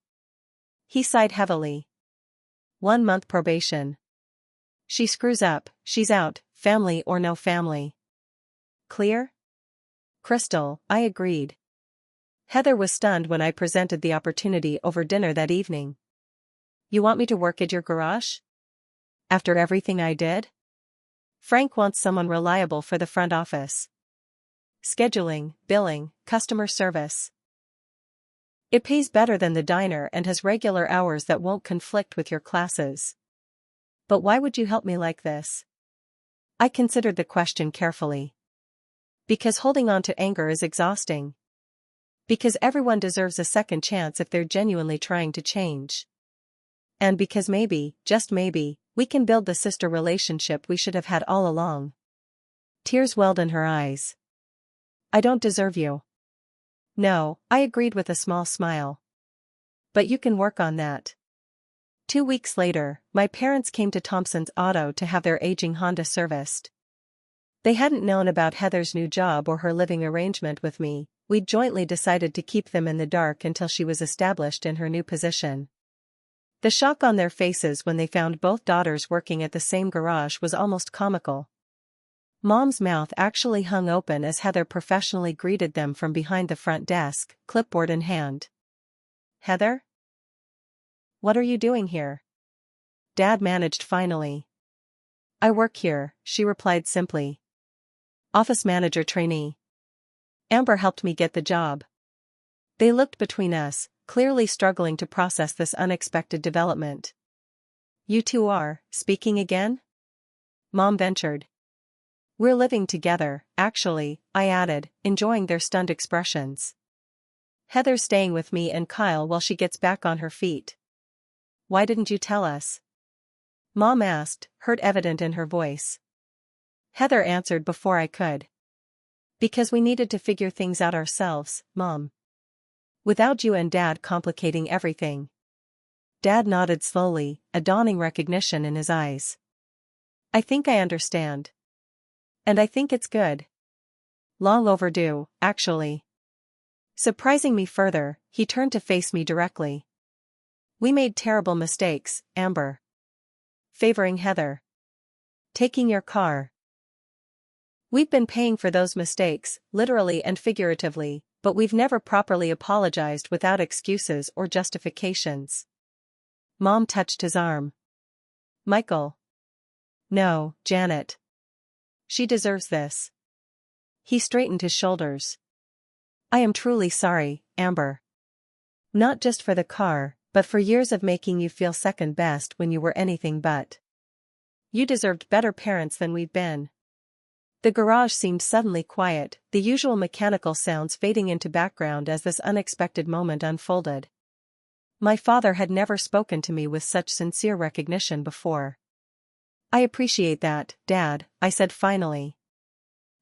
[SPEAKER 1] He sighed heavily. 1 month probation. She screws up, she's out, family or no family. Clear? Crystal, I agreed. Heather was stunned when I presented the opportunity over dinner that evening. You want me to work at your garage? After everything I did? Frank wants someone reliable for the front office. Scheduling, billing, customer service. It pays better than the diner and has regular hours that won't conflict with your classes. But why would you help me like this? I considered the question carefully. Because holding on to anger is exhausting. Because everyone deserves a second chance if they're genuinely trying to change. And because maybe, just maybe, we can build the sister relationship we should have had all along. Tears welled in her eyes. I don't deserve you. No, I agreed with a small smile. But you can work on that. 2 weeks later, my parents came to Thompson's Auto to have their aging Honda serviced. They hadn't known about Heather's new job or her living arrangement with me. We'd jointly decided to keep them in the dark until she was established in her new position. The shock on their faces when they found both daughters working at the same garage was almost comical. Mom's mouth actually hung open as Heather professionally greeted them from behind the front desk, clipboard in hand. Heather? What are you doing here? Dad managed finally. I work here, she replied simply. Office manager trainee. Amber helped me get the job. They looked between us, clearly struggling to process this unexpected development. You two are speaking again? Mom ventured. We're living together, actually, I added, enjoying their stunned expressions. Heather's staying with me and Kyle while she gets back on her feet. Why didn't you tell us? Mom asked, hurt evident in her voice. Heather answered before I could. Because we needed to figure things out ourselves, Mom. Without you and Dad complicating everything. Dad nodded slowly, a dawning recognition in his eyes. I think I understand. And I think it's good. Long overdue, actually. Surprising me further, he turned to face me directly. We made terrible mistakes, Amber. Favoring Heather. Taking your car. We've been paying for those mistakes, literally and figuratively, but we've never properly apologized without excuses or justifications. Mom touched his arm. Michael. No, Janet. She deserves this. He straightened his shoulders. I am truly sorry, Amber. Not just for the car, but for years of making you feel second best when you were anything but. You deserved better parents than we've been. The garage seemed suddenly quiet, the usual mechanical sounds fading into background as this unexpected moment unfolded. My father had never spoken to me with such sincere recognition before. I appreciate that, Dad, I said finally.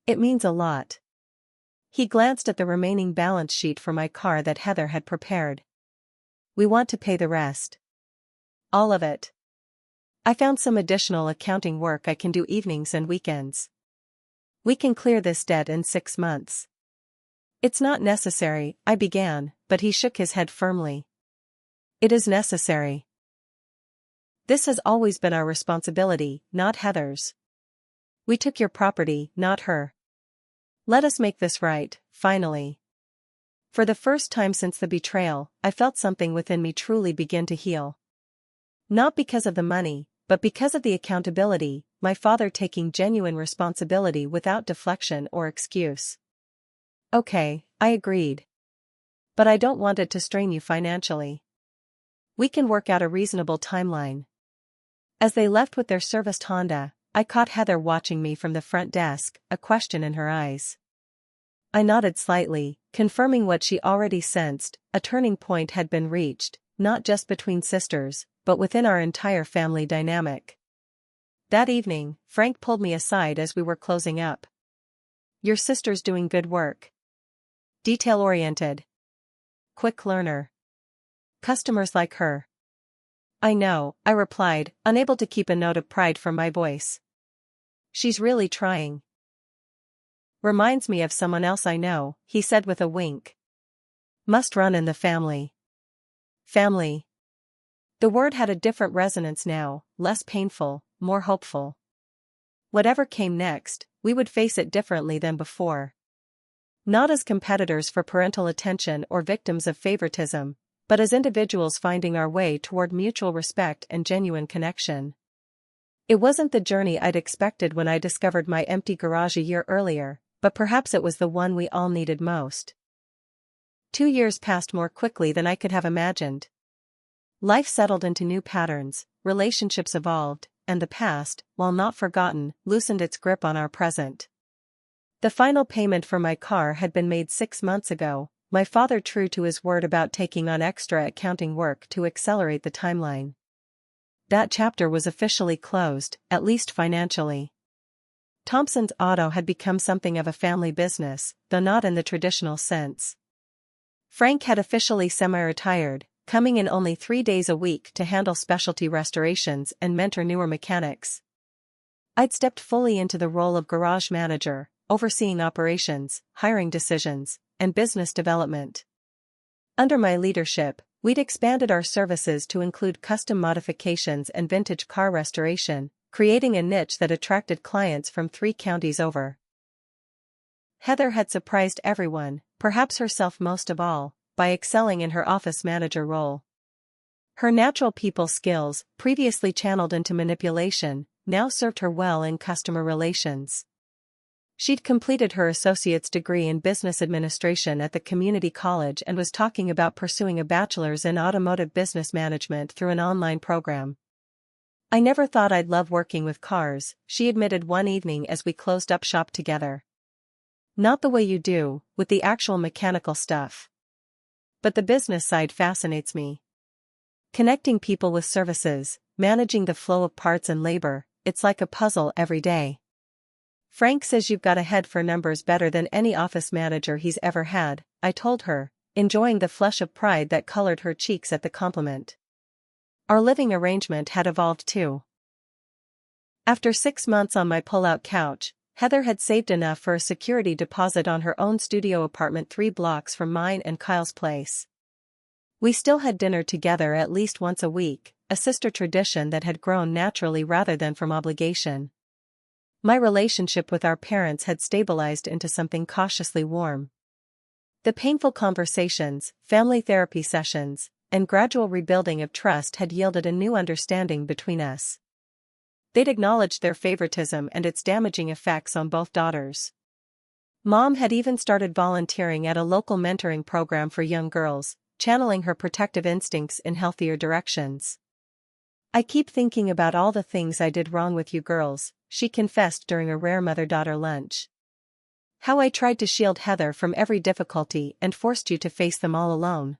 [SPEAKER 1] It means a lot. He glanced at the remaining balance sheet for my car that Heather had prepared. We want to pay the rest. All of it. I found some additional accounting work I can do evenings and weekends. We can clear this debt in 6 months. It's not necessary, I began, but he shook his head firmly. It is necessary. This has always been our responsibility, not Heather's. We took your property, not her. Let us make this right, finally. For the first time since the betrayal, I felt something within me truly begin to heal. Not because of the money, but because of the accountability, my father taking genuine responsibility without deflection or excuse. Okay, I agreed. But I don't want it to strain you financially. We can work out a reasonable timeline. As they left with their serviced Honda, I caught Heather watching me from the front desk, a question in her eyes. I nodded slightly, confirming what she already sensed: a turning point had been reached, not just between sisters, but within our entire family dynamic. That evening, Frank pulled me aside as we were closing up. Your sister's doing good work. Detail-oriented. Quick learner. Customers like her. I know, I replied, unable to keep a note of pride from my voice. She's really trying. Reminds me of someone else I know, he said with a wink. Must run in the family. Family. The word had a different resonance now, less painful, more hopeful. Whatever came next, we would face it differently than before. Not as competitors for parental attention or victims of favoritism, but as individuals finding our way toward mutual respect and genuine connection. It wasn't the journey I'd expected when I discovered my empty garage a year earlier, but perhaps it was the one we all needed most. 2 years passed more quickly than I could have imagined. Life settled into new patterns, relationships evolved, and the past, while not forgotten, loosened its grip on our present. The final payment for my car had been made 6 months ago, my father true to his word about taking on extra accounting work to accelerate the timeline. That chapter was officially closed, at least financially. Thompson's Auto had become something of a family business, though not in the traditional sense. Frank had officially semi-retired, coming in only 3 days a week to handle specialty restorations and mentor newer mechanics. I'd stepped fully into the role of garage manager, overseeing operations, hiring decisions, and business development. Under my leadership, we'd expanded our services to include custom modifications and vintage car restoration, creating a niche that attracted clients from 3 counties over. Heather had surprised everyone, perhaps herself most of all, by excelling in her office manager role. Her natural people skills, previously channeled into manipulation, now served her well in customer relations. She'd completed her associate's degree in business administration at the community college and was talking about pursuing a bachelor's in automotive business management through an online program. I never thought I'd love working with cars, she admitted one evening as we closed up shop together. Not the way you do, with the actual mechanical stuff. But the business side fascinates me. Connecting people with services, managing the flow of parts and labor, it's like a puzzle every day. Frank says you've got a head for numbers better than any office manager he's ever had, I told her, enjoying the flush of pride that colored her cheeks at the compliment. Our living arrangement had evolved too. After 6 months on my pull-out couch, Heather had saved enough for a security deposit on her own studio apartment 3 blocks from mine and Kyle's place. We still had dinner together at least once a week, a sister tradition that had grown naturally rather than from obligation. My relationship with our parents had stabilized into something cautiously warm. The painful conversations, family therapy sessions, and gradual rebuilding of trust had yielded a new understanding between us. They'd acknowledged their favoritism and its damaging effects on both daughters. Mom had even started volunteering at a local mentoring program for young girls, channeling her protective instincts in healthier directions. I keep thinking about all the things I did wrong with you girls, she confessed during a rare mother-daughter lunch. How I tried to shield Heather from every difficulty and forced you to face them all alone.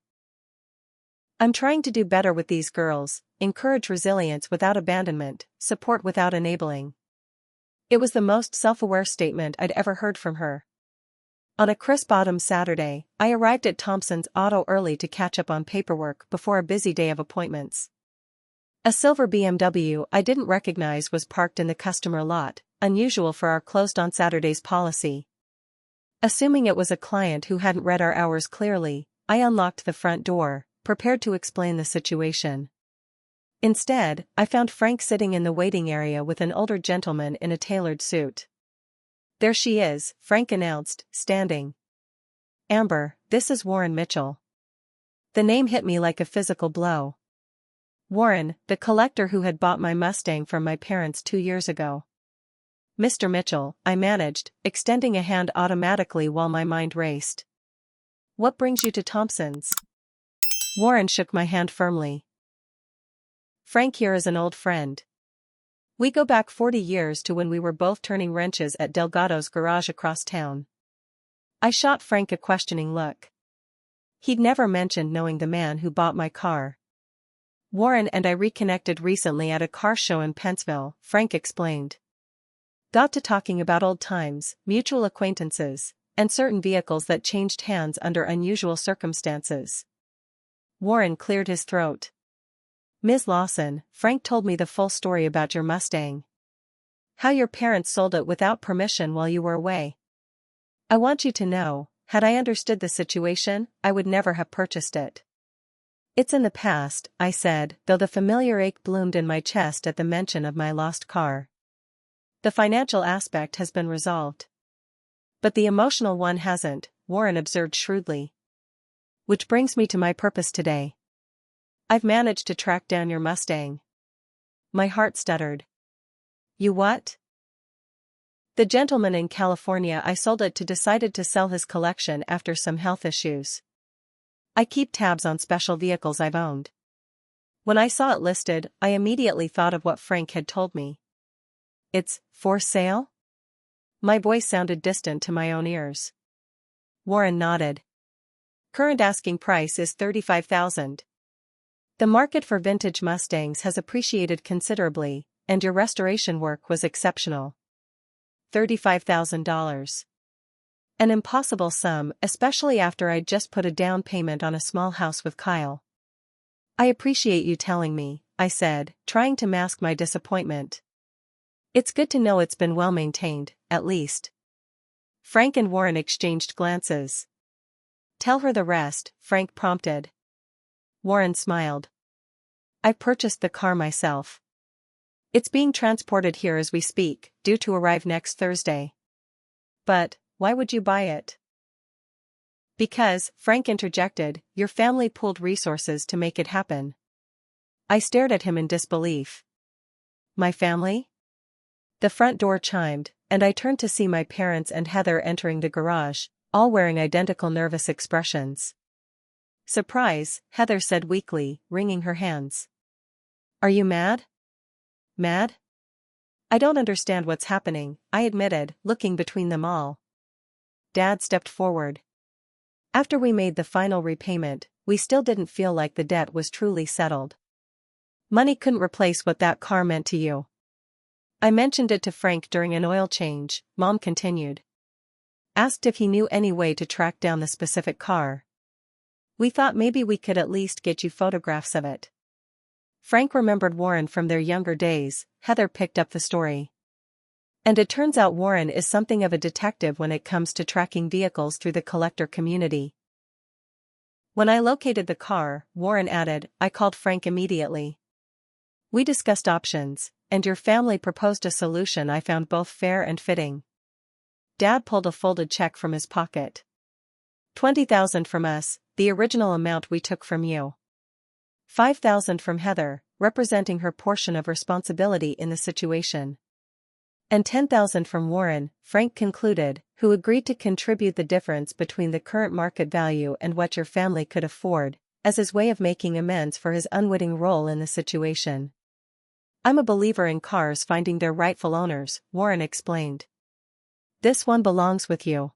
[SPEAKER 1] I'm trying to do better with these girls, encourage resilience without abandonment, support without enabling. It was the most self-aware statement I'd ever heard from her. On a crisp autumn Saturday, I arrived at Thompson's Auto early to catch up on paperwork before a busy day of appointments. A silver BMW I didn't recognize was parked in the customer lot, unusual for our closed-on-Saturdays policy. Assuming it was a client who hadn't read our hours clearly, I unlocked the front door, prepared to explain the situation. Instead, I found Frank sitting in the waiting area with an older gentleman in a tailored suit. There she is, Frank announced, standing. Amber, this is Warren Mitchell. The name hit me like a physical blow. Warren, the collector who had bought my Mustang from my parents 2 years ago. Mr. Mitchell, I managed, extending a hand automatically while my mind raced. What brings you to Thompson's? Warren shook my hand firmly. Frank here is an old friend. We go back 40 years to when we were both turning wrenches at Delgado's garage across town. I shot Frank a questioning look. He'd never mentioned knowing the man who bought my car. Warren and I reconnected recently at a car show in Pennsville, Frank explained. Got to talking about old times, mutual acquaintances, and certain vehicles that changed hands under unusual circumstances. Warren cleared his throat. Ms. Lawson, Frank told me the full story about your Mustang. How your parents sold it without permission while you were away. I want you to know, had I understood the situation, I would never have purchased it. It's in the past, I said, though the familiar ache bloomed in my chest at the mention of my lost car. The financial aspect has been resolved. But the emotional one hasn't, Warren observed shrewdly. Which brings me to my purpose today. I've managed to track down your Mustang. My heart stuttered. You what? The gentleman in California I sold it to decided to sell his collection after some health issues. I keep tabs on special vehicles I've owned. When I saw it listed, I immediately thought of what Frank had told me. It's for sale? My voice sounded distant to my own ears. Warren nodded. Current asking price is $35,000. The market for vintage Mustangs has appreciated considerably, and your restoration work was exceptional. $35,000. An impossible sum, especially after I'd just put a down payment on a small house with Kyle. I appreciate you telling me, I said, trying to mask my disappointment. It's good to know it's been well maintained, at least. Frank and Warren exchanged glances. Tell her the rest, Frank prompted. Warren smiled. I purchased the car myself. It's being transported here as we speak, due to arrive next Thursday. But, why would you buy it? Because, Frank interjected, your family pooled resources to make it happen. I stared at him in disbelief. My family? The front door chimed, and I turned to see my parents and Heather entering the garage, all wearing identical nervous expressions. Surprise, Heather said weakly, wringing her hands. Are you mad? Mad? I don't understand what's happening, I admitted, looking between them all. Dad stepped forward. After we made the final repayment, we still didn't feel like the debt was truly settled. Money couldn't replace what that car meant to you. I mentioned it to Frank during an oil change, Mom continued. Asked if he knew any way to track down the specific car. We thought maybe we could at least get you photographs of it. Frank remembered Warren from their younger days, Heather picked up the story. And it turns out Warren is something of a detective when it comes to tracking vehicles through the collector community. When I located the car, Warren added, I called Frank immediately. We discussed options, and your family proposed a solution I found both fair and fitting. Dad pulled a folded check from his pocket. $20,000 from us, the original amount we took from you. $5,000 from Heather, representing her portion of responsibility in the situation. And $10,000 from Warren, Frank concluded, who agreed to contribute the difference between the current market value and what your family could afford, as his way of making amends for his unwitting role in the situation. I'm a believer in cars finding their rightful owners, Warren explained. This one belongs with you.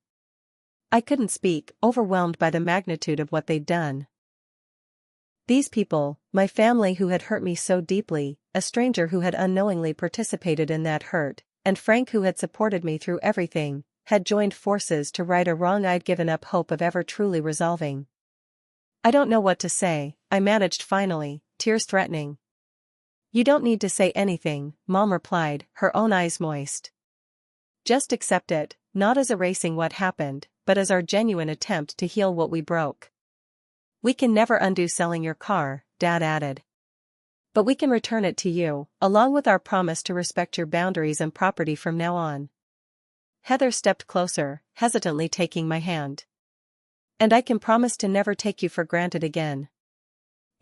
[SPEAKER 1] I couldn't speak, overwhelmed by the magnitude of what they'd done. These people, my family who had hurt me so deeply, a stranger who had unknowingly participated in that hurt, and Frank who had supported me through everything, had joined forces to right a wrong I'd given up hope of ever truly resolving. I don't know what to say, I managed finally, tears threatening. You don't need to say anything, Mom replied, her own eyes moist. Just accept it, not as erasing what happened, but as our genuine attempt to heal what we broke. We can never undo selling your car, Dad added. But we can return it to you, along with our promise to respect your boundaries and property from now on. Heather stepped closer, hesitantly taking my hand. And I can promise to never take you for granted again.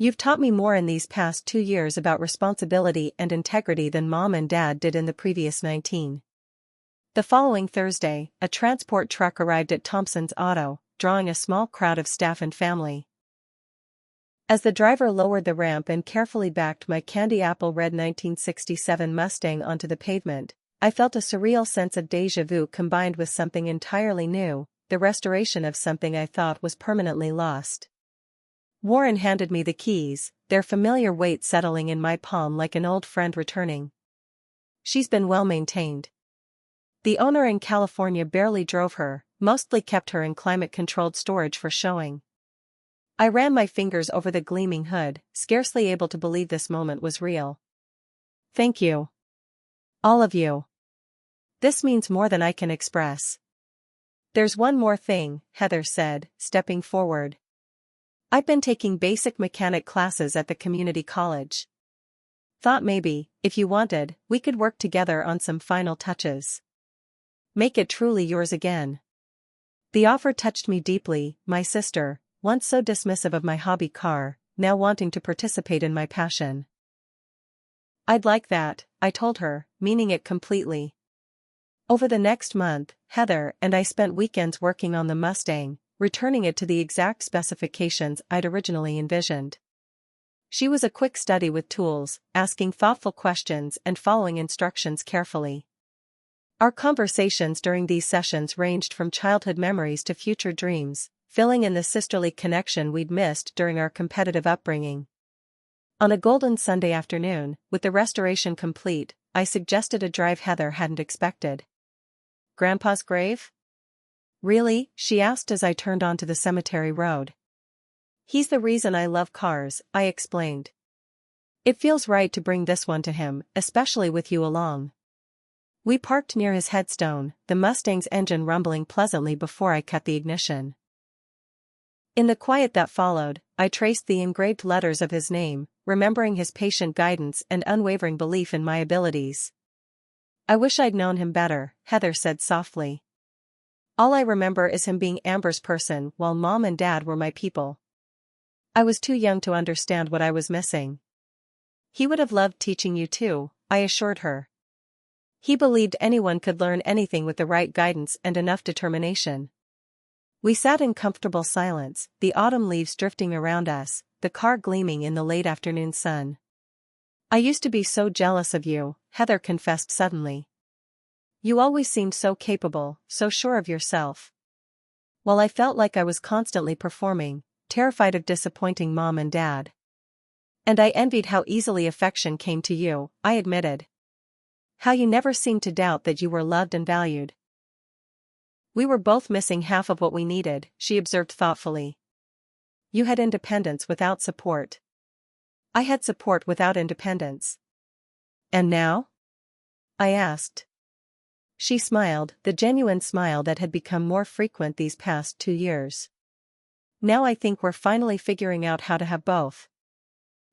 [SPEAKER 1] You've taught me more in these past 2 years about responsibility and integrity than Mom and Dad did in the previous 19. The following Thursday, a transport truck arrived at Thompson's Auto, drawing a small crowd of staff and family. As the driver lowered the ramp and carefully backed my candy apple red 1967 Mustang onto the pavement, I felt a surreal sense of déjà vu combined with something entirely new, the restoration of something I thought was permanently lost. Warren handed me the keys, their familiar weight settling in my palm like an old friend returning. She's been well maintained. The owner in California barely drove her, mostly kept her in climate-controlled storage for showing. I ran my fingers over the gleaming hood, scarcely able to believe this moment was real. Thank you. All of you. This means more than I can express. There's one more thing, Heather said, stepping forward. I've been taking basic mechanic classes at the community college. Thought maybe, if you wanted, we could work together on some final touches. Make it truly yours again. The offer touched me deeply, my sister, once so dismissive of my hobby car, now wanting to participate in my passion. I'd like that, I told her, meaning it completely. Over the next month, Heather and I spent weekends working on the Mustang, returning it to the exact specifications I'd originally envisioned. She was a quick study with tools, asking thoughtful questions and following instructions carefully. Our conversations during these sessions ranged from childhood memories to future dreams, filling in the sisterly connection we'd missed during our competitive upbringing. On a golden Sunday afternoon, with the restoration complete, I suggested a drive Heather hadn't expected. Grandpa's grave? Really? She asked as I turned onto the cemetery road. He's the reason I love cars, I explained. It feels right to bring this one to him, especially with you along. We parked near his headstone, the Mustang's engine rumbling pleasantly before I cut the ignition. In the quiet that followed, I traced the engraved letters of his name, remembering his patient guidance and unwavering belief in my abilities. I wish I'd known him better, Heather said softly. All I remember is him being Amber's person while Mom and Dad were my people. I was too young to understand what I was missing. He would have loved teaching you too, I assured her. He believed anyone could learn anything with the right guidance and enough determination. We sat in comfortable silence, the autumn leaves drifting around us, the car gleaming in the late afternoon sun. I used to be so jealous of you, Heather confessed suddenly. You always seemed so capable, so sure of yourself. While I felt like I was constantly performing, terrified of disappointing Mom and Dad. And I envied how easily affection came to you, I admitted. How you never seemed to doubt that you were loved and valued. We were both missing half of what we needed, she observed thoughtfully. You had independence without support. I had support without independence. And now? I asked. She smiled, the genuine smile that had become more frequent these past 2 years. Now I think we're finally figuring out how to have both.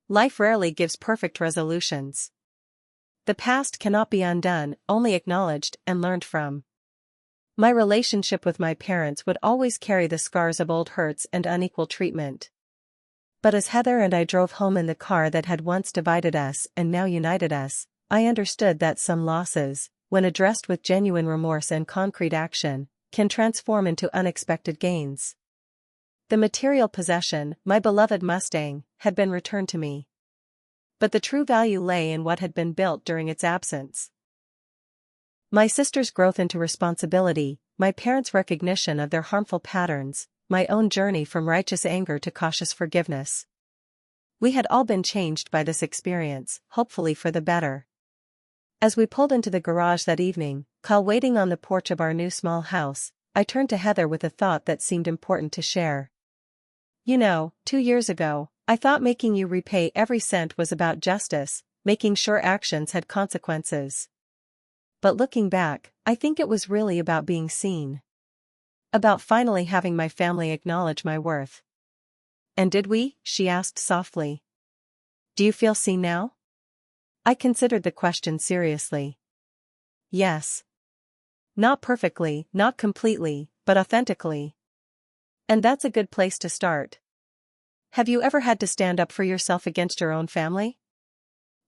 [SPEAKER 1] Life rarely gives perfect resolutions. The past cannot be undone, only acknowledged and learned from. My relationship with my parents would always carry the scars of old hurts and unequal treatment. But as Heather and I drove home in the car that had once divided us and now united us, I understood that some losses, when addressed with genuine remorse and concrete action, can transform into unexpected gains. The material possession, my beloved Mustang, had been returned to me. But the true value lay in what had been built during its absence. My sister's growth into responsibility, my parents' recognition of their harmful patterns, my own journey from righteous anger to cautious forgiveness. We had all been changed by this experience, hopefully for the better. As we pulled into the garage that evening, while waiting on the porch of our new small house, I turned to Heather with a thought that seemed important to share. You know, 2 years ago, I thought making you repay every cent was about justice, making sure actions had consequences. But looking back, I think it was really about being seen. About finally having my family acknowledge my worth. And did we? She asked softly. Do you feel seen now? I considered the question seriously. Yes. Not perfectly, not completely, but authentically. And that's a good place to start. Have you ever had to stand up for yourself against your own family?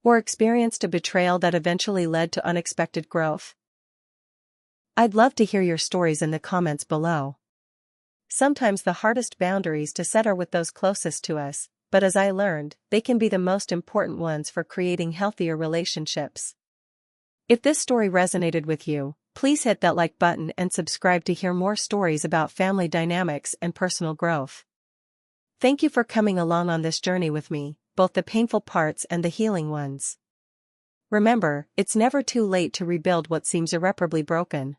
[SPEAKER 1] Or experienced a betrayal that eventually led to unexpected growth? I'd love to hear your stories in the comments below. Sometimes the hardest boundaries to set are with those closest to us, but as I learned, they can be the most important ones for creating healthier relationships. If this story resonated with you, please hit that like button and subscribe to hear more stories about family dynamics and personal growth. Thank you for coming along on this journey with me, both the painful parts and the healing ones. Remember, it's never too late to rebuild what seems irreparably broken.